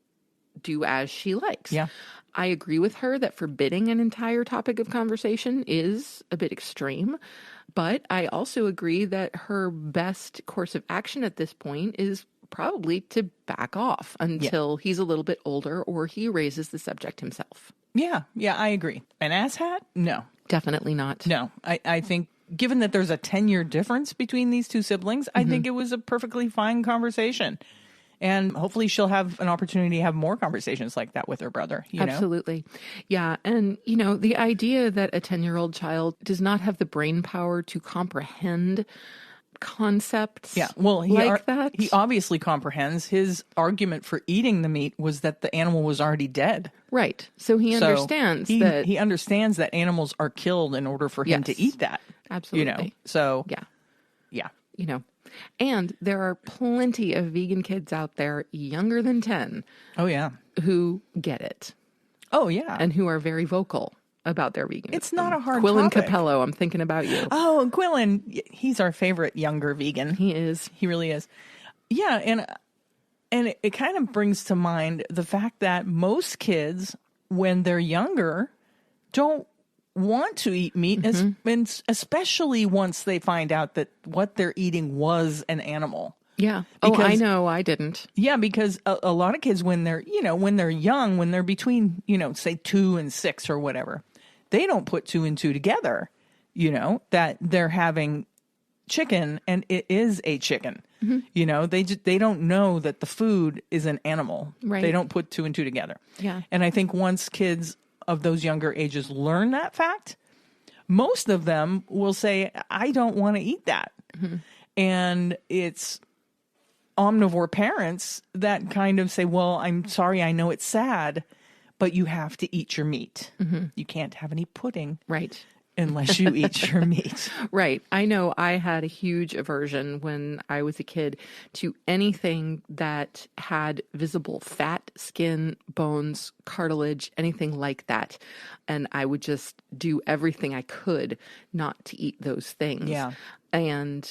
B: do as she likes.
A: Yeah.
B: I agree with her that forbidding an entire topic of conversation is a bit extreme, but I also agree that her best course of action at this point is probably to back off until he's a little bit older or he raises the subject himself.
A: Yeah. Yeah, I agree. An asshat? No.
B: Definitely not.
A: No. I think given that there's a 10-year difference between these two siblings, I think it was a perfectly fine conversation. And hopefully she'll have an opportunity to have more conversations like that with her brother.
B: Absolutely. Yeah. And, the idea that a 10-year-old child does not have the brain power to comprehend concepts that.
A: He obviously comprehends. His argument for eating the meat was that the animal was already dead.
B: Right. So he understands that.
A: He understands that animals are killed in order for him to eat that.
B: Absolutely.
A: So.
B: Yeah.
A: Yeah.
B: And there are plenty of vegan kids out there younger than 10.
A: Oh, yeah.
B: Who get it.
A: Oh, yeah.
B: And who are very vocal about their veganism.
A: It's not a hard
B: Quillen
A: topic.
B: Capello, I'm thinking about you.
A: Oh, Quillen, he's our favorite younger vegan.
B: He is.
A: He really is. Yeah, and it kind of brings to mind the fact that most kids, when they're younger, don't want to eat meat, especially once they find out that what they're eating was an animal.
B: Yeah.
A: Because,
B: I know. I didn't.
A: Yeah, because a lot of kids, when they're young, when they're between, say 2 and 6 or whatever, they don't put 2 and 2 together, that they're having chicken and it is a chicken. They don't know that the food is an animal.
B: Right.
A: They don't put 2 and 2 together.
B: Yeah.
A: And I think once kids of those younger ages learn that fact, most of them will say, I don't want to eat that. And it's omnivore parents that kind of say, well, I'm sorry, I know it's sad, but you have to eat your meat. You can't have any pudding.
B: Right.
A: Unless you eat your meat.
B: Right. I know I had a huge aversion when I was a kid to anything that had visible fat, skin, bones, cartilage, anything like that. And I would just do everything I could not to eat those things.
A: Yeah.
B: And,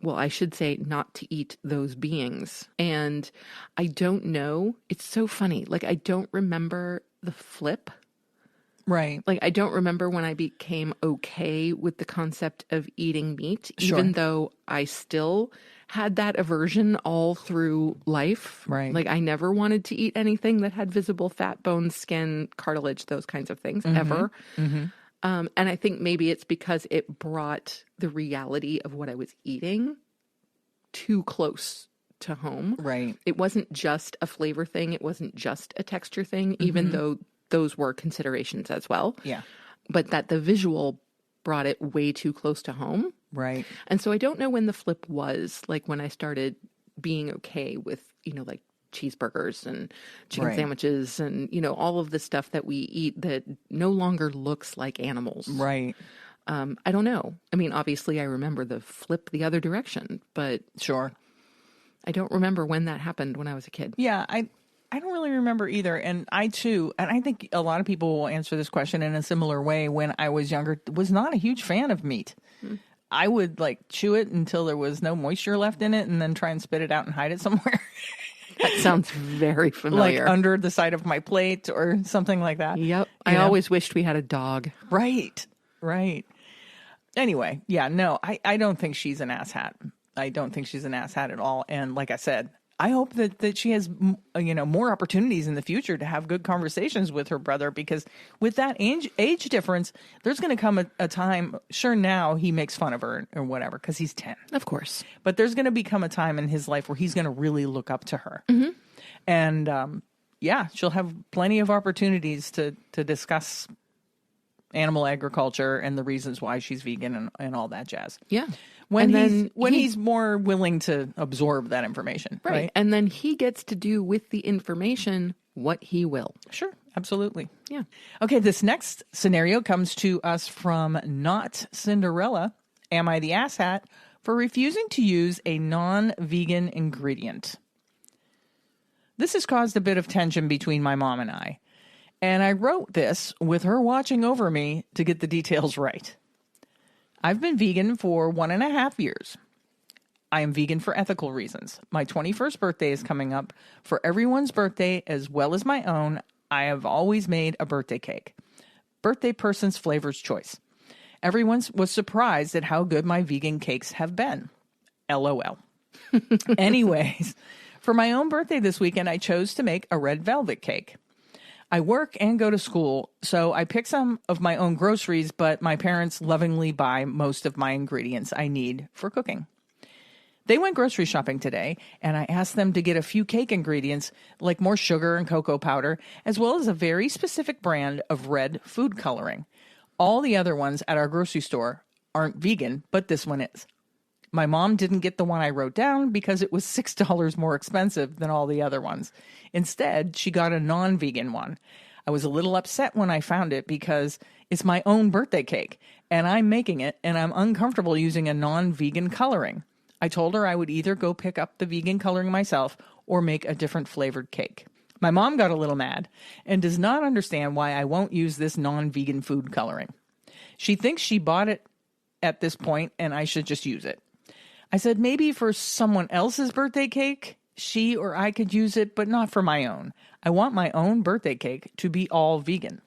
B: I should say not to eat those beings. And I don't know. It's so funny. Like, I don't remember the flip.
A: Right.
B: Like, I don't remember when I became okay with the concept of eating meat, even though I still had that aversion all through life.
A: Right.
B: Like, I never wanted to eat anything that had visible fat, bones, skin, cartilage, those kinds of things, ever. And I think maybe it's because it brought the reality of what I was eating too close to home.
A: Right.
B: It wasn't just a flavor thing. It wasn't just a texture thing, even though those were considerations as well.
A: Yeah.
B: But that the visual brought it way too close to home.
A: Right.
B: And so I don't know when the flip was, like when I started being okay with, like cheeseburgers and chicken sandwiches and, all of the stuff that we eat that no longer looks like animals.
A: Right.
B: I don't know. I mean, obviously I remember the flip the other direction, but
A: Sure.
B: I don't remember when that happened when I was a kid.
A: Yeah, I don't really remember either. And I think a lot of people will answer this question in a similar way. When I was younger, was not a huge fan of meat. I would chew it until there was no moisture left in it and then try and spit it out and hide it somewhere.
B: That sounds very familiar.
A: Like under the side of my plate or something like that.
B: Yep. I always wished we had a dog.
A: Right. Anyway, yeah, no, I don't think she's an asshat. I don't think she's an asshat at all. And like I said, I hope that she has, more opportunities in the future to have good conversations with her brother, because with that age difference, there's going to come a time, sure, now he makes fun of her or whatever because he's 10.
B: Of course.
A: But there's going to become a time in his life where he's going to really look up to her. And she'll have plenty of opportunities to discuss animal agriculture and the reasons why she's vegan and all that jazz.
B: Yeah.
A: When he's more willing to absorb that information. Right.
B: And then he gets to do with the information what he will.
A: Sure. Absolutely.
B: Yeah.
A: Okay. This next scenario comes to us from Not Cinderella. Am I the asshat for refusing to use a non-vegan ingredient? This has caused a bit of tension between my mom and I. And I wrote this with her watching over me to get the details right. I've been vegan for 1.5 years. I am vegan for ethical reasons. My 21st birthday is coming up. For everyone's birthday, as well as my own, I have always made a birthday cake. Birthday person's flavor's choice. Everyone was surprised at how good my vegan cakes have been. LOL. Anyways, for my own birthday this weekend, I chose to make a red velvet cake. I work and go to school, so I pick some of my own groceries, but my parents lovingly buy most of my ingredients I need for cooking. They went grocery shopping today, and I asked them to get a few cake ingredients, like more sugar and cocoa powder, as well as a very specific brand of red food coloring. All the other ones at our grocery store aren't vegan, but this one is. My mom didn't get the one I wrote down because it was $6 more expensive than all the other ones. Instead, she got a non-vegan one. I was a little upset when I found it because it's my own birthday cake, and I'm making it, and I'm uncomfortable using a non-vegan coloring. I told her I would either go pick up the vegan coloring myself or make a different flavored cake. My mom got a little mad and does not understand why I won't use this non-vegan food coloring. She thinks she bought it at this point and I should just use it. I said maybe for someone else's birthday cake, she or I could use it, but not for my own. I want my own birthday cake to be all vegan.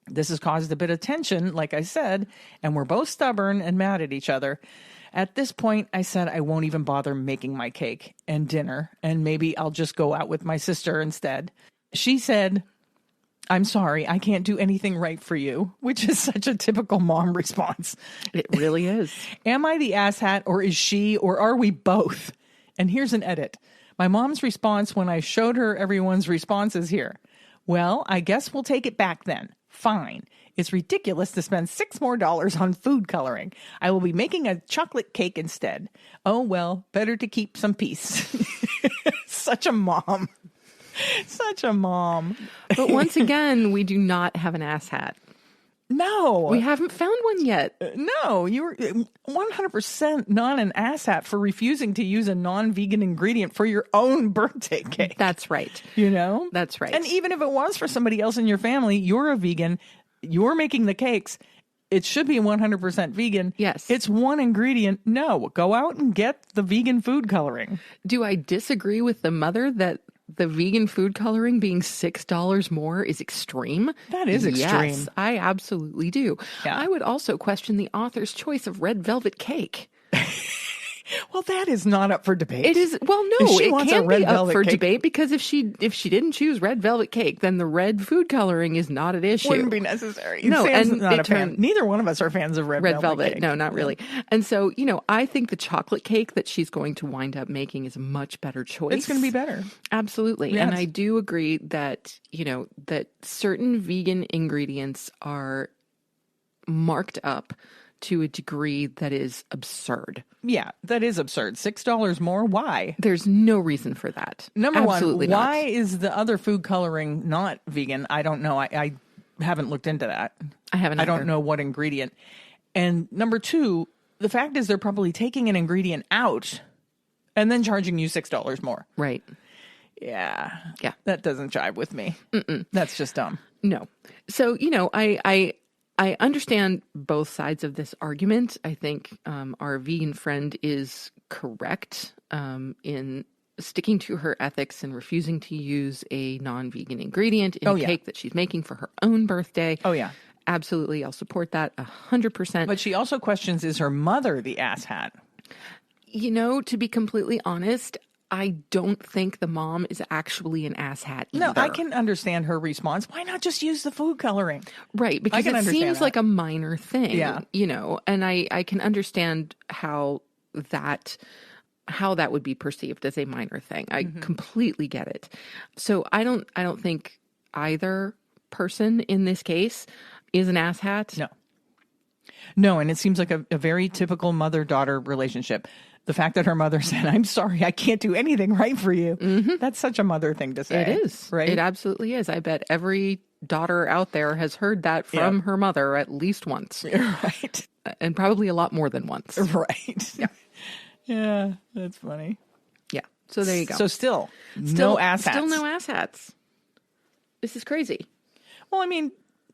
A: This has caused a bit of tension, like I said, and we're both stubborn and mad at each other. At this point, I said I won't even bother making my cake and dinner, and maybe I'll just go out with my sister instead. She said, I'm sorry, I can't do anything right for you, which is such a typical mom response.
B: It really is.
A: Am I the asshat, or is she, or are we both? And here's an edit. My mom's response when I showed her everyone's responses here. Well, I guess we'll take it back then. Fine. It's ridiculous to spend $6 more on food coloring. I will be making a chocolate cake instead. Oh, well, better to keep some peace. Such a mom. Such a mom.
B: But once again, we do not have an asshat.
A: No.
B: We haven't found one yet.
A: No, you're 100% not an asshat for refusing to use a non-vegan ingredient for your own birthday cake.
B: That's right.
A: You know?
B: That's right.
A: And even if it was for somebody else in your family, you're a vegan, you're making the cakes, it should be 100% vegan.
B: Yes.
A: It's one ingredient. No, go out and get the vegan food coloring.
B: Do I disagree with the mother that the vegan food coloring being $6 more is extreme?
A: That is extreme.
B: Yes, I absolutely do.
A: Yeah.
B: I would also question the author's choice of red velvet cake.
A: Well, that is not up for debate.
B: It is. Well, no,
A: If she
B: it
A: wants
B: can
A: a red
B: be up
A: velvet
B: for
A: cake,
B: debate because if she didn't choose red velvet cake, then the red food coloring is not an issue.
A: Wouldn't be necessary.
B: No,
A: Sam's
B: and
A: not
B: it
A: a fan. Neither one of us are fans of red velvet cake.
B: No, not really. And so, I think the chocolate cake that she's going to wind up making is a much better choice.
A: It's going to be better.
B: Absolutely.
A: Yes.
B: And I do agree that, that certain vegan ingredients are marked up to a degree that is absurd.
A: Yeah, that is absurd. $6 more? Why?
B: There's no reason for that.
A: Number
B: Absolutely
A: one, why
B: not.
A: is the other food coloring not vegan? I don't know. I haven't looked into that.
B: I haven't
A: I
B: either.
A: don't know what ingredient. And number two, the fact is they're probably taking an ingredient out and then charging you $6 more.
B: Right.
A: Yeah.
B: Yeah.
A: That doesn't jive with me. That's just dumb.
B: No. So, I understand both sides of this argument. I think our vegan friend is correct in sticking to her ethics and refusing to use a non-vegan ingredient in a cake that she's making for her own birthday.
A: Oh, yeah.
B: Absolutely. I'll support that 100%.
A: But she also questions, is her mother the asshat?
B: To be completely honest, I don't think the mom is actually an asshat either.
A: No, I can understand her response. Why not just use the food coloring?
B: Right, because it seems like a minor thing.
A: Yeah.
B: And I can understand how that would be perceived as a minor thing. I completely get it. So I don't think either person in this case is an asshat.
A: No, and it seems like a very typical mother-daughter relationship. The fact that her mother said, I'm sorry, I can't do anything right for you. That's such a mother thing to say.
B: It is.
A: Right?
B: It absolutely is. I bet every daughter out there has heard that from her mother at least once.
A: Right.
B: And probably a lot more than once.
A: Right.
B: Yeah.
A: Yeah, that's funny.
B: Yeah. So there you go.
A: So still no asshats.
B: Still no asshats. This is crazy.
A: Well, I mean,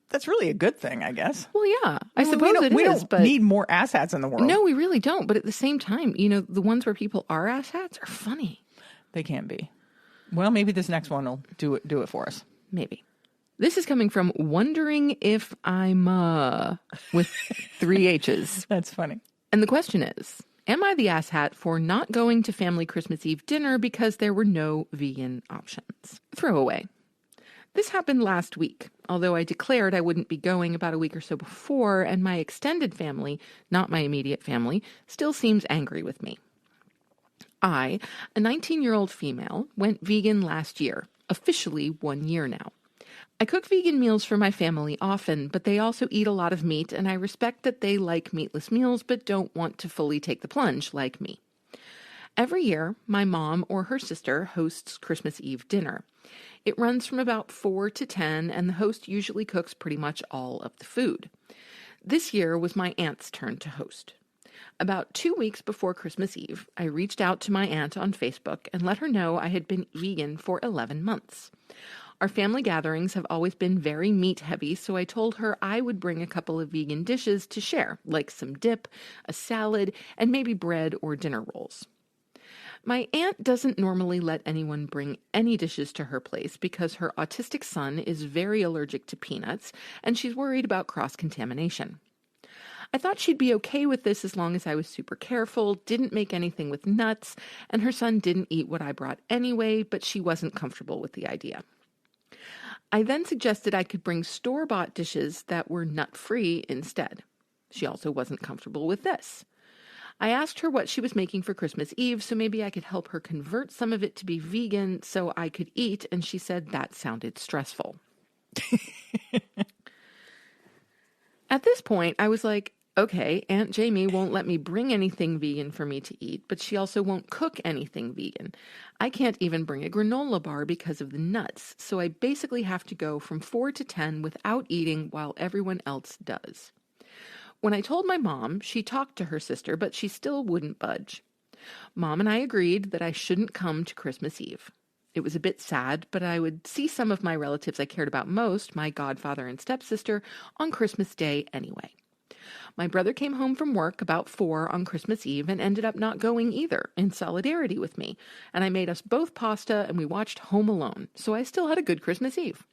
A: that's really a good thing, I guess.
B: Well, yeah, I suppose it is.
A: We don't need more asshats in the world.
B: No, we really don't. But at the same time, the ones where people are asshats are funny.
A: They can be. Well, maybe this next one will do it for us.
B: Maybe. This is coming from Wondering If I'm with 3 H's.
A: That's funny.
B: And the question is, am I the asshat for not going to family Christmas Eve dinner because there were no vegan options? Throwaway. This happened last week, although I declared I wouldn't be going about a week or so before, and my extended family, not my immediate family, still seems angry with me. I, a 19-year-old female, went vegan last year, officially 1 year now. I cook vegan meals for my family often, but they also eat a lot of meat, and I respect that they like meatless meals but don't want to fully take the plunge like me. Every year, my mom or her sister hosts Christmas Eve dinner. It runs from about 4 to 10, and the host usually cooks pretty much all of the food. This year was my aunt's turn to host. About 2 weeks before Christmas Eve, I reached out to my aunt on Facebook and let her know I had been vegan for 11 months. Our family gatherings have always been very meat-heavy, so I told her I would bring a couple of vegan dishes to share, like some dip, a salad, and maybe bread or dinner rolls. My aunt doesn't normally let anyone bring any dishes to her place because her autistic son is very allergic to peanuts, and she's worried about cross-contamination. I thought she'd be okay with this as long as I was super careful, didn't make anything with nuts, and her son didn't eat what I brought anyway, but she wasn't comfortable with the idea. I then suggested I could bring store-bought dishes that were nut-free instead. She also wasn't comfortable with this. I asked her what she was making for Christmas Eve, so maybe I could help her convert some of it to be vegan so I could eat, and she said that sounded stressful. At this point, I was like, okay, Aunt Jamie won't let me bring anything vegan for me to eat, but she also won't cook anything vegan. I can't even bring a granola bar because of the nuts, so I basically have to go from 4 to 10 without eating while everyone else does. When I told my mom, she talked to her sister, but she still wouldn't budge. Mom and I agreed that I shouldn't come to Christmas Eve. It was a bit sad, but I would see some of my relatives I cared about most, my godfather and stepsister, on Christmas Day anyway. My brother came home from work about 4 on Christmas Eve and ended up not going either, in solidarity with me, and I made us both pasta and we watched Home Alone, so I still had a good Christmas Eve.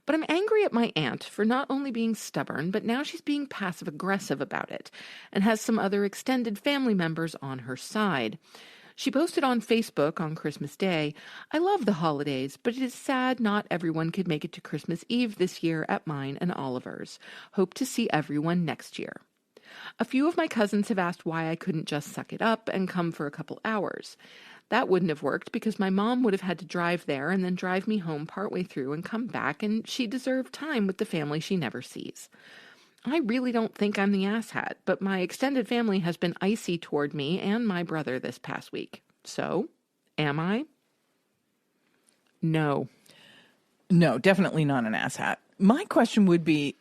B: But I'm angry at my aunt for not only being stubborn, but now she's being passive-aggressive about it, and has some other extended family members on her side. She posted on Facebook on Christmas Day, "I love the holidays, but it is sad not everyone could make it to Christmas Eve this year at mine and Oliver's. Hope to see everyone next year." A few of my cousins have asked why I couldn't just suck it up and come for a couple hours. That wouldn't have worked because my mom would have had to drive there and then drive me home partway through and come back, and she deserved time with the family she never sees. I really don't think I'm the asshat, but my extended family has been icy toward me and my brother this past week. So, am I? No.
A: No, definitely not an asshat. My question would be,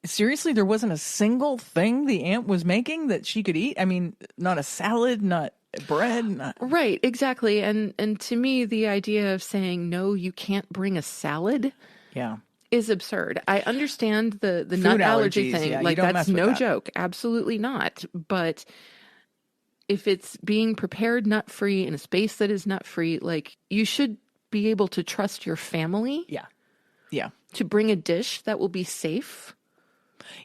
A: seriously, there wasn't a single thing the aunt was making that she could eat? I mean, not a salad, not bread. Not...
B: Right, exactly. And to me, the idea of saying, no, you can't bring a salad.
A: Yeah.
B: Is absurd. I understand the nut allergy thing.
A: Yeah,
B: like, that's no joke. Absolutely not. But if it's being prepared nut-free in a space that is nut-free, like, you should be able to trust your family.
A: Yeah. Yeah.
B: To bring a dish that will be safe.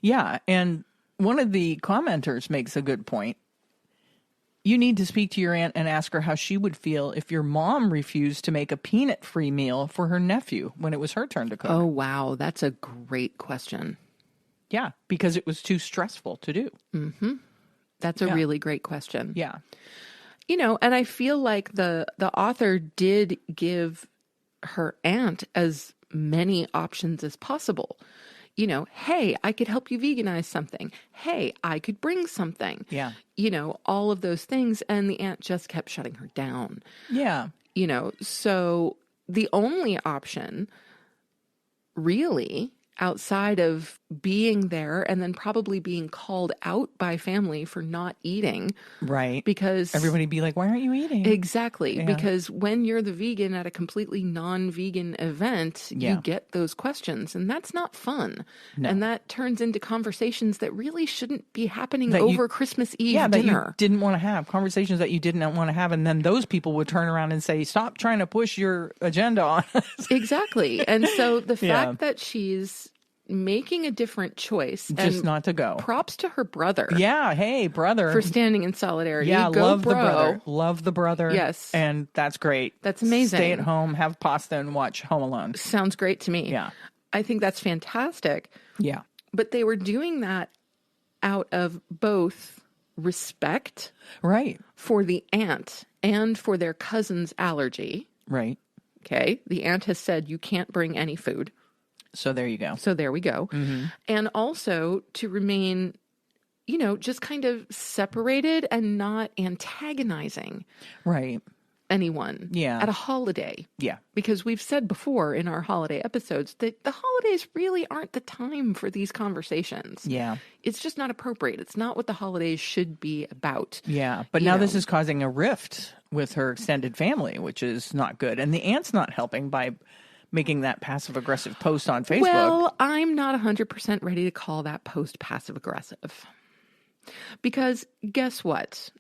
A: Yeah. And one of the commenters makes a good point. You need to speak to your aunt and ask her how she would feel if your mom refused to make a peanut-free meal for her nephew when it was her turn to cook.
B: Oh, wow. That's a great question.
A: Yeah, because it was too stressful to do.
B: Mm-hmm. That's a really great question.
A: Yeah.
B: You know, and I feel like the author did give her aunt as many options as possible. You know, hey, I could help you veganize something. Hey, I could bring something.
A: Yeah.
B: You know, all of those things. And the aunt just kept shutting her down.
A: Yeah.
B: You know, so the only option really outside of being there and then probably being called out by family for not eating.
A: Right.
B: Because
A: everybody be like, why aren't you eating?
B: Exactly. Yeah. Because when you're the vegan at a completely non-vegan event, you get those questions, and that's not fun. No. And that turns into conversations that really shouldn't be happening over Christmas Eve dinner.
A: That you didn't want to have. Conversations that you didn't want to have. And then those people would turn around and say, stop trying to push your agenda on us.
B: Exactly. And so the fact that she's making a different choice.
A: Just
B: and
A: not to go.
B: Props to her brother.
A: Yeah. Hey, brother.
B: For standing in solidarity.
A: Yeah,
B: go,
A: love
B: bro.
A: the brother. Love the brother.
B: Yes.
A: And that's great.
B: That's amazing.
A: Stay at home, have pasta, and watch Home Alone.
B: Sounds great to me.
A: Yeah.
B: I think that's fantastic.
A: Yeah.
B: But they were doing that out of both respect.
A: Right.
B: For the aunt and for their cousin's allergy.
A: Right.
B: Okay. The aunt has said you can't bring any food.
A: So there you go.
B: So there we go.
A: Mm-hmm.
B: And also to remain, you know, just kind of separated and not antagonizing.
A: Right.
B: anyone at a holiday.
A: Yeah.
B: Because we've said before in our holiday episodes that the holidays really aren't the time for these conversations.
A: Yeah.
B: It's just not appropriate. It's not what the holidays should be about.
A: Yeah. But now this is causing a rift with her extended family, which is not good. And the aunt's not helping by making that passive-aggressive post on Facebook.
B: Well, I'm not 100% ready to call that post passive-aggressive. Because guess what?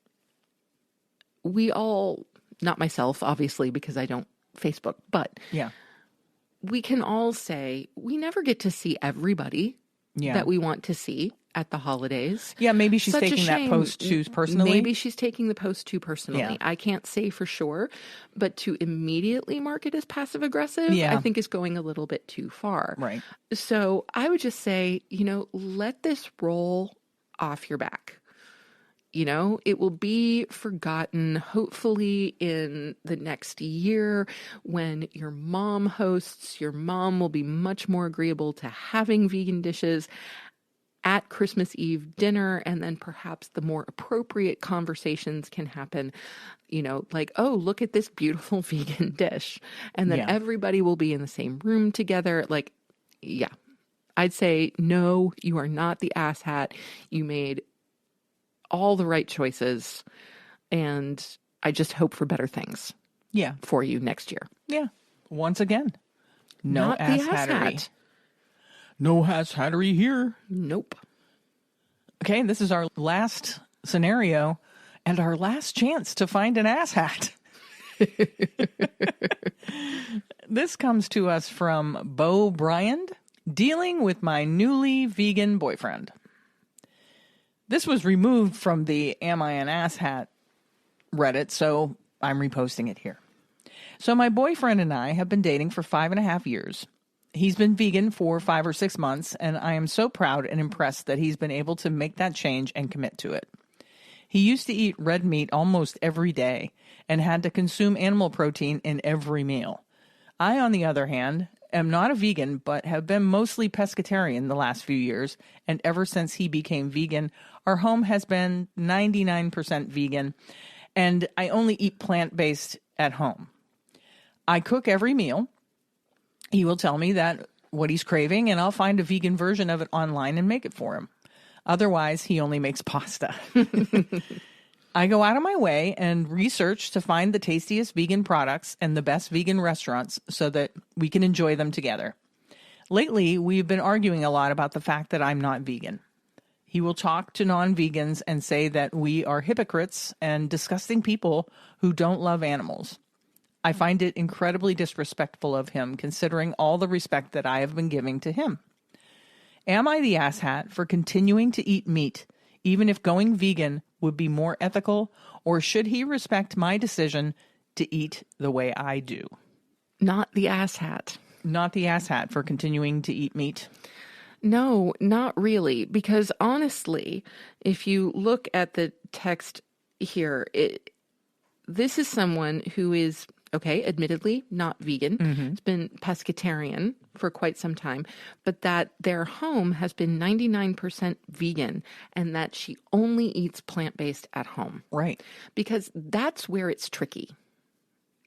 B: We all, not myself, obviously, because I don't Facebook, but we can all say we never get to see everybody that we want to see at the holidays.
A: Yeah, maybe she's taking that post too personally.
B: Maybe she's taking the post too personally.
A: Yeah.
B: I can't say for sure, but to immediately mark it as passive aggressive, I think is going a little bit too far.
A: Right.
B: So I would just say, let this roll off your back. It will be forgotten, hopefully in the next year when your mom hosts. Your mom will be much more agreeable to having vegan dishes at Christmas Eve dinner, and then perhaps the more appropriate conversations can happen, like, oh, look at this beautiful vegan dish. And then everybody will be in the same room together. Like, I'd say, no, you are not the asshat. You made all the right choices, and I just hope for better things for you next year.
A: Yeah. Once again, no
B: not
A: ass
B: the
A: hattery.
B: asshat.
A: No ass hattery here.
B: Nope.
A: Okay, this is our last scenario and our last chance to find an asshat. This comes to us from Bo Bryand, dealing with my newly vegan boyfriend. This was removed from the Am I an Asshat Reddit, so I'm reposting it here. So my boyfriend and I have been dating for 5.5 years. He's been vegan for 5 or 6 months, and I am so proud and impressed that he's been able to make that change and commit to it. He used to eat red meat almost every day and had to consume animal protein in every meal. I, on the other hand, am not a vegan, but have been mostly pescatarian the last few years, and ever since he became vegan, our home has been 99% vegan, and I only eat plant-based at home. I cook every meal. He will tell me that what he's craving, and I'll find a vegan version of it online and make it for him. Otherwise, he only makes pasta. I go out of my way and research to find the tastiest vegan products and the best vegan restaurants so that we can enjoy them together. Lately, we've been arguing a lot about the fact that I'm not vegan. He will talk to non-vegans and say that we are hypocrites and disgusting people who don't love animals. I find it incredibly disrespectful of him, considering all the respect that I have been giving to him. Am I the asshat for continuing to eat meat, even if going vegan would be more ethical, or should he respect my decision to eat the way I do?
B: Not the asshat.
A: Not the asshat for continuing to eat meat?
B: No, not really. Because honestly, if you look at the text here, this is someone who is, okay, admittedly not vegan. Mm-hmm. It's been pescatarian for quite some time, but that their home has been 99% vegan and that she only eats plant-based at home.
A: Right.
B: Because that's where it's tricky.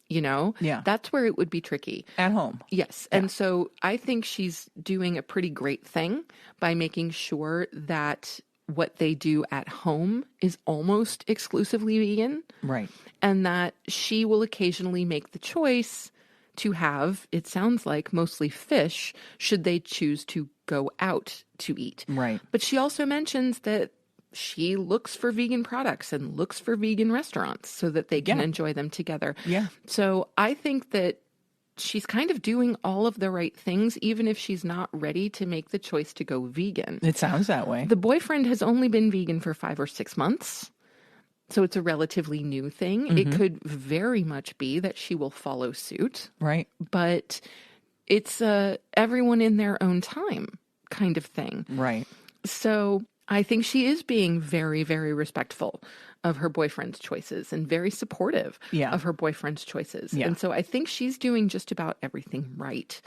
A: Yeah.
B: That's where it would be tricky.
A: At home.
B: Yes. Yeah. And so I think she's doing a pretty great thing by making sure that what they do at home is almost exclusively vegan.
A: Right.
B: And that she will occasionally make the choice to have, it sounds like, mostly fish, should they choose to go out to eat.
A: Right.
B: But she also mentions that she looks for vegan products and looks for vegan restaurants so that they can enjoy them together.
A: Yeah.
B: So I think that she's kind of doing all of the right things, even if she's not ready to make the choice to go vegan.
A: It sounds that way.
B: The boyfriend has only been vegan for 5 or 6 months. So it's a relatively new thing. Mm-hmm. It could very much be that she will follow suit.
A: Right.
B: But it's everyone in their own time kind of thing.
A: Right.
B: So I think she is being very, very respectful of her boyfriend's choices and very supportive of her boyfriend's choices. Yeah. And so I think she's doing just about everything right.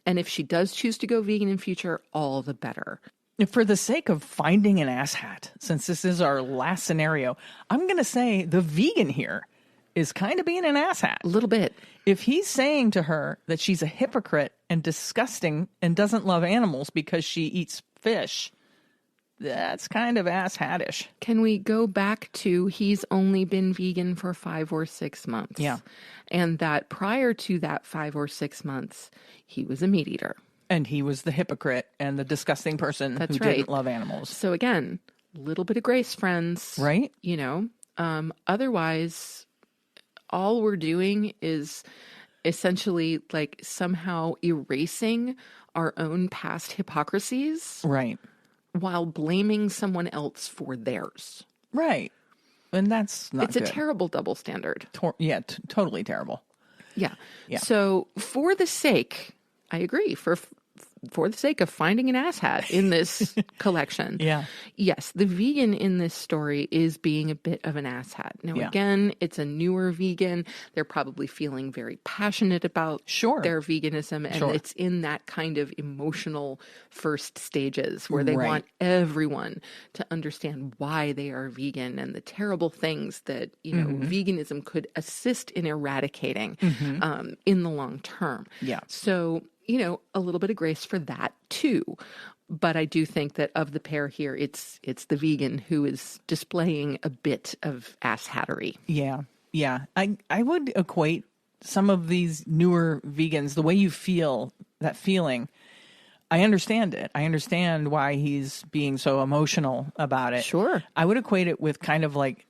B: And if she does choose to go vegan in future, all the better.
A: For the sake of finding an asshat, since this is our last scenario, I'm going to say the vegan here is kind of being an asshat.
B: A little bit.
A: If he's saying to her that she's a hypocrite and disgusting and doesn't love animals because she eats fish, that's kind of asshattish.
B: Can we go back to he's only been vegan for 5 or 6 months?
A: Yeah.
B: And that prior to that 5 or 6 months, he was a meat eater.
A: And he was the hypocrite and the disgusting person who didn't love animals.
B: So again, a little bit of grace, friends.
A: Right.
B: You know, otherwise, all we're doing is essentially like somehow erasing our own past hypocrisies.
A: Right.
B: While blaming someone else for theirs.
A: Right. And that's not good.
B: It's a terrible double standard.
A: Totally terrible.
B: Yeah. So for the sake, I agree, for the sake of finding an asshat in this collection.
A: Yeah.
B: Yes, the vegan in this story is being a bit of an asshat. Now, again, it's a newer vegan. They're probably feeling very passionate about their veganism. And it's in that kind of emotional first stages where they want everyone to understand why they are vegan and the terrible things that, you know, veganism could assist in eradicating in the long term.
A: Yeah.
B: So, you know, a little bit of grace for that too. But I do think that of the pair here, it's the vegan who is displaying a bit of asshattery.
A: Yeah. Yeah. I would equate some of these newer vegans, the way you feel, that feeling, I understand it. I understand why he's being so emotional about it.
B: Sure.
A: I would equate it with kind of like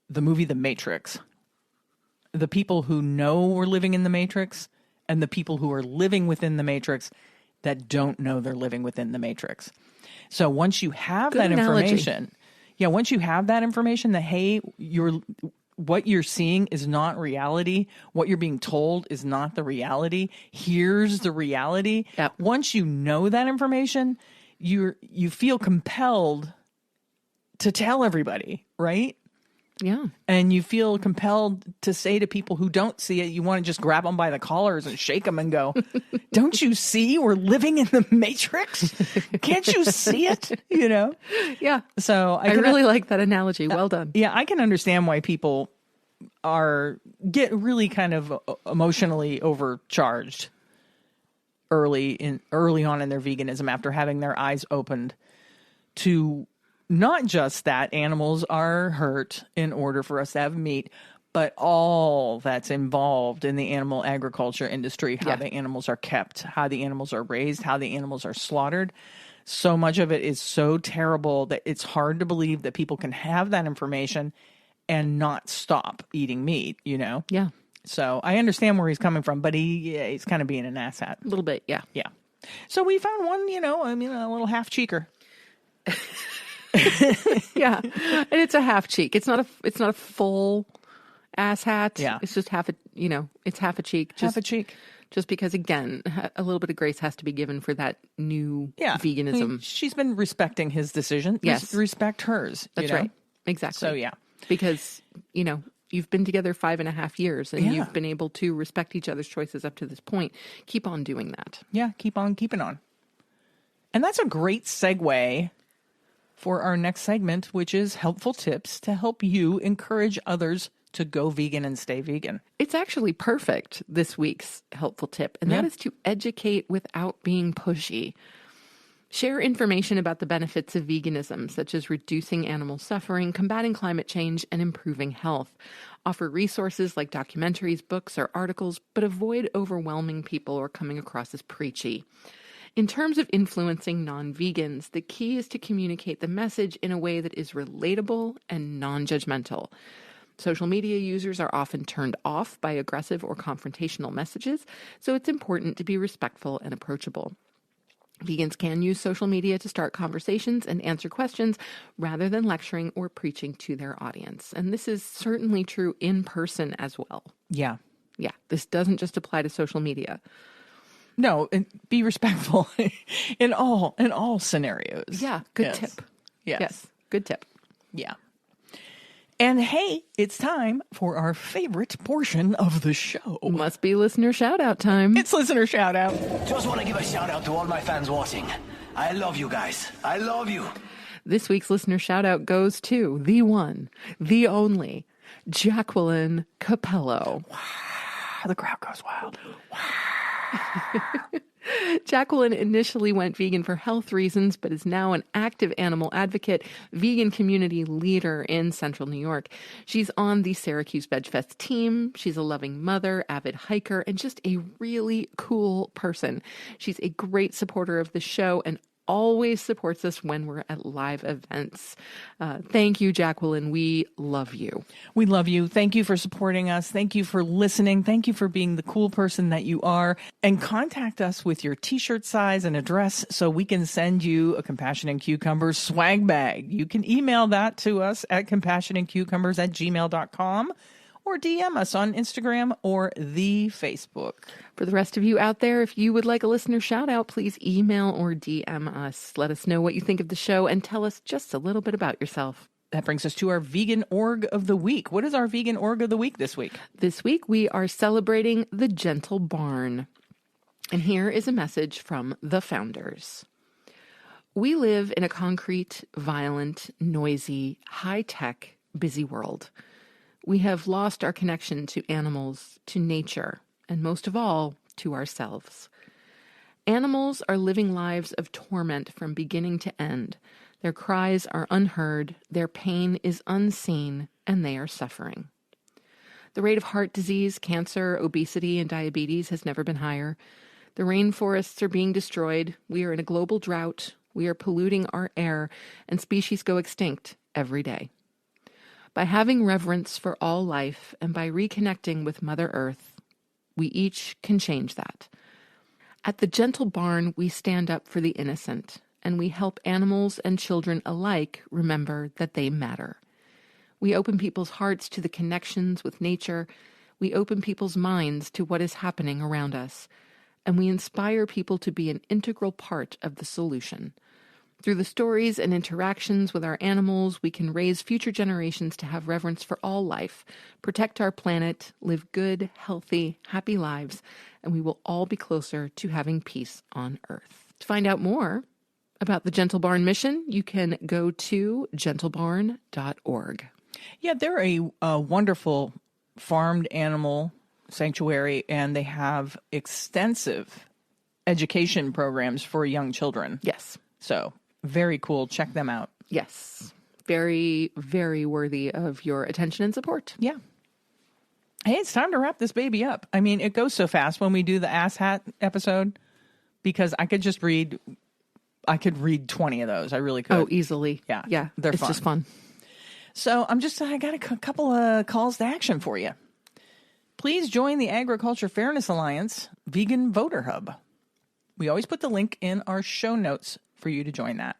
A: the movie The Matrix. The people who know we're living in the Matrix and the people who are living within the Matrix that don't know they're living within the Matrix. So once you have that information, once you have that information that, hey, what you're seeing is not reality, what you're being told is not the reality, here's the reality.
B: Yep.
A: Once you know that information, you feel compelled to tell everybody, right?
B: Yeah.
A: And you feel compelled to say to people who don't see it, you want to just grab them by the collars and shake them and go, don't you see we're living in the Matrix? Can't you see it? You know?
B: Yeah.
A: So
B: I really like that analogy. Well done.
A: Yeah. I can understand why people get really kind of emotionally overcharged early on in their veganism after having their eyes opened to not just that animals are hurt in order for us to have meat, but all that's involved in the animal agriculture industry, how the animals are kept, how the animals are raised, how the animals are slaughtered. So much of it is so terrible that it's hard to believe that people can have that information and not stop eating meat, you know?
B: Yeah.
A: So I understand where he's coming from, but he's kind of being an asshat.
B: A little bit, yeah.
A: Yeah. So we found one, a little half cheeker.
B: Yeah, and it's a half cheek. It's not a full ass hat.
A: Yeah,
B: it's just it's half a cheek.
A: Half a cheek.
B: Just because, again, a little bit of grace has to be given for that new veganism.
A: I mean, she's been respecting his decision.
B: Yes,
A: respect hers.
B: That's right. Exactly.
A: So yeah,
B: because you've been together 5.5 years, and you've been able to respect each other's choices up to this point. Keep on doing that.
A: Yeah, keep on keeping on. And that's a great segue for our next segment, which is helpful tips to help you encourage others to go vegan and stay vegan.
B: It's actually perfect, this week's helpful tip, and that is to educate without being pushy. Share information about the benefits of veganism, such as reducing animal suffering, combating climate change, and improving health. Offer resources like documentaries, books, or articles, but avoid overwhelming people or coming across as preachy. In terms of influencing non-vegans, the key is to communicate the message in a way that is relatable and non-judgmental. Social media users are often turned off by aggressive or confrontational messages, so it's important to be respectful and approachable. Vegans can use social media to start conversations and answer questions rather than lecturing or preaching to their audience. And this is certainly true in person as well.
A: Yeah.
B: Yeah, this doesn't just apply to social media.
A: No, and be respectful in all scenarios.
B: Yeah, good tip. Yes, good tip.
A: Yeah. And hey, it's time for our favorite portion of the show.
B: Must be listener shout out time.
A: It's listener shout out.
C: Just want to give a shout out to all my fans watching. I love you guys. I love you.
B: This week's listener shout out goes to the one, the only, Jacqueline Capello.
A: The crowd goes wild.
B: Jacqueline initially went vegan for health reasons, but is now an active animal advocate, vegan community leader in Central New York. She's on the Syracuse Veg Fest team. She's a loving mother, avid hiker, and just a really cool person. She's a great supporter of the show and always supports us when we're at live events. Thank you, Jacqueline. We love you.
A: We love you. Thank you for supporting us. Thank you for listening. Thank you for being the cool person that you are. And contact us with your t-shirt size and address so we can send you a Compassion and Cucumbers swag bag. You can email that to us at compassionandcucumbers@gmail.com or DM us on Instagram or the Facebook.
B: For the rest of you out there, if you would like a listener shout out, please email or DM us. Let us know what you think of the show and tell us just a little bit about yourself.
A: That brings us to our Vegan Org of the Week. What is our Vegan Org of the Week this week?
B: This week, we are celebrating the Gentle Barn. And here is a message from the founders. We live in a concrete, violent, noisy, high-tech, busy world. We have lost our connection to animals, to nature, and most of all, to ourselves. Animals are living lives of torment from beginning to end. Their cries are unheard, their pain is unseen, and they are suffering. The rate of heart disease, cancer, obesity, and diabetes has never been higher. The rainforests are being destroyed. We are in a global drought. We are polluting our air, and species go extinct every day. By having reverence for all life and by reconnecting with Mother Earth, we each can change that. At the Gentle Barn, we stand up for the innocent, and we help animals and children alike remember that they matter. We open people's hearts to the connections with nature. We open people's minds to what is happening around us, and we inspire people to be an integral part of the solution. Through the stories and interactions with our animals, we can raise future generations to have reverence for all life, protect our planet, live good, healthy, happy lives, and we will all be closer to having peace on Earth. To find out more about the Gentle Barn mission, you can go to gentlebarn.org.
A: Yeah, they're a wonderful farmed animal sanctuary, and they have extensive education programs for young children.
B: Yes.
A: So very cool. Check them out.
B: Yes. Very, very worthy of your attention and support.
A: Yeah. Hey, it's time to wrap this baby up. I mean, it goes so fast when we do the ass hat episode because I could read 20 of those. I really could.
B: Oh, easily.
A: Yeah.
B: Yeah.
A: They're
B: it's
A: fun.
B: just fun.
A: So I got a couple of calls to action for you. Please join the Agriculture Fairness Alliance Vegan Voter Hub. We always put the link in our show notes for you to join that.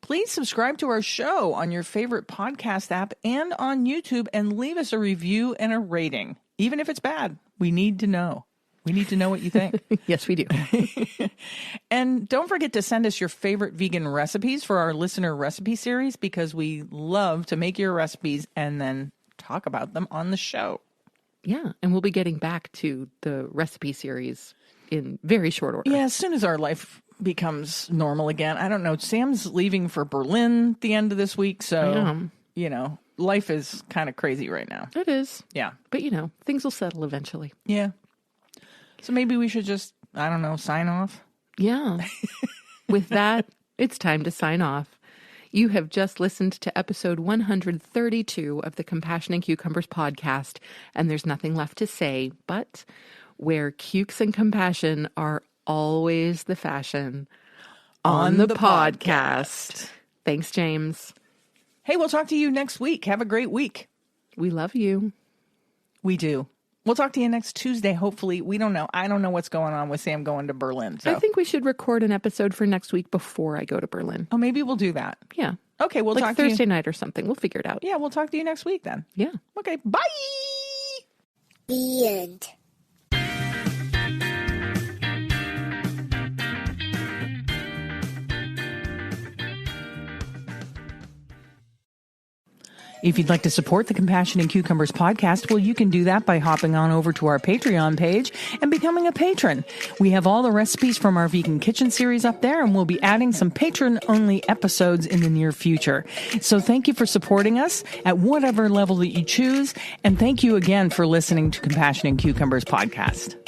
A: Please subscribe to our show on your favorite podcast app and on YouTube and leave us a review and a rating. Even if it's bad, we need to know. We need to know what you think.
B: Yes, we do.
A: And don't forget to send us your favorite vegan recipes for our listener recipe series because we love to make your recipes and then talk about them on the show.
B: Yeah, and we'll be getting back to the recipe series in very short order.
A: Yeah, as soon as our life becomes normal again. I don't know. Sam's leaving for Berlin the end of this week, so, life is kind of crazy right now.
B: It is.
A: Yeah.
B: But, things will settle eventually.
A: Yeah. So maybe we should just, sign off.
B: Yeah. With that, it's time to sign off. You have just listened to episode 132 of the Compassion and Cucumbers podcast, and there's nothing left to say, but where cukes and compassion are always the fashion on the podcast. Thanks, James.
A: Hey, we'll talk to you next week. Have a great week.
B: We love you.
A: We do. We'll talk to you next Tuesday, hopefully. We don't know. I don't know what's going on with Sam going to Berlin. So.
B: I think we should record an episode for next week before I go to Berlin.
A: Oh, maybe we'll do that.
B: Yeah.
A: Okay, we'll talk
B: to you.
A: Thursday
B: night or something. We'll figure it out.
A: Yeah, we'll talk to you next week then.
B: Yeah.
A: Okay, bye!
D: The end.
A: If you'd like to support the Compassion and Cucumbers podcast, well, you can do that by hopping on over to our Patreon page and becoming a patron. We have all the recipes from our vegan kitchen series up there, and we'll be adding some patron-only episodes in the near future. So thank you for supporting us at whatever level that you choose, and thank you again for listening to Compassion and Cucumbers podcast.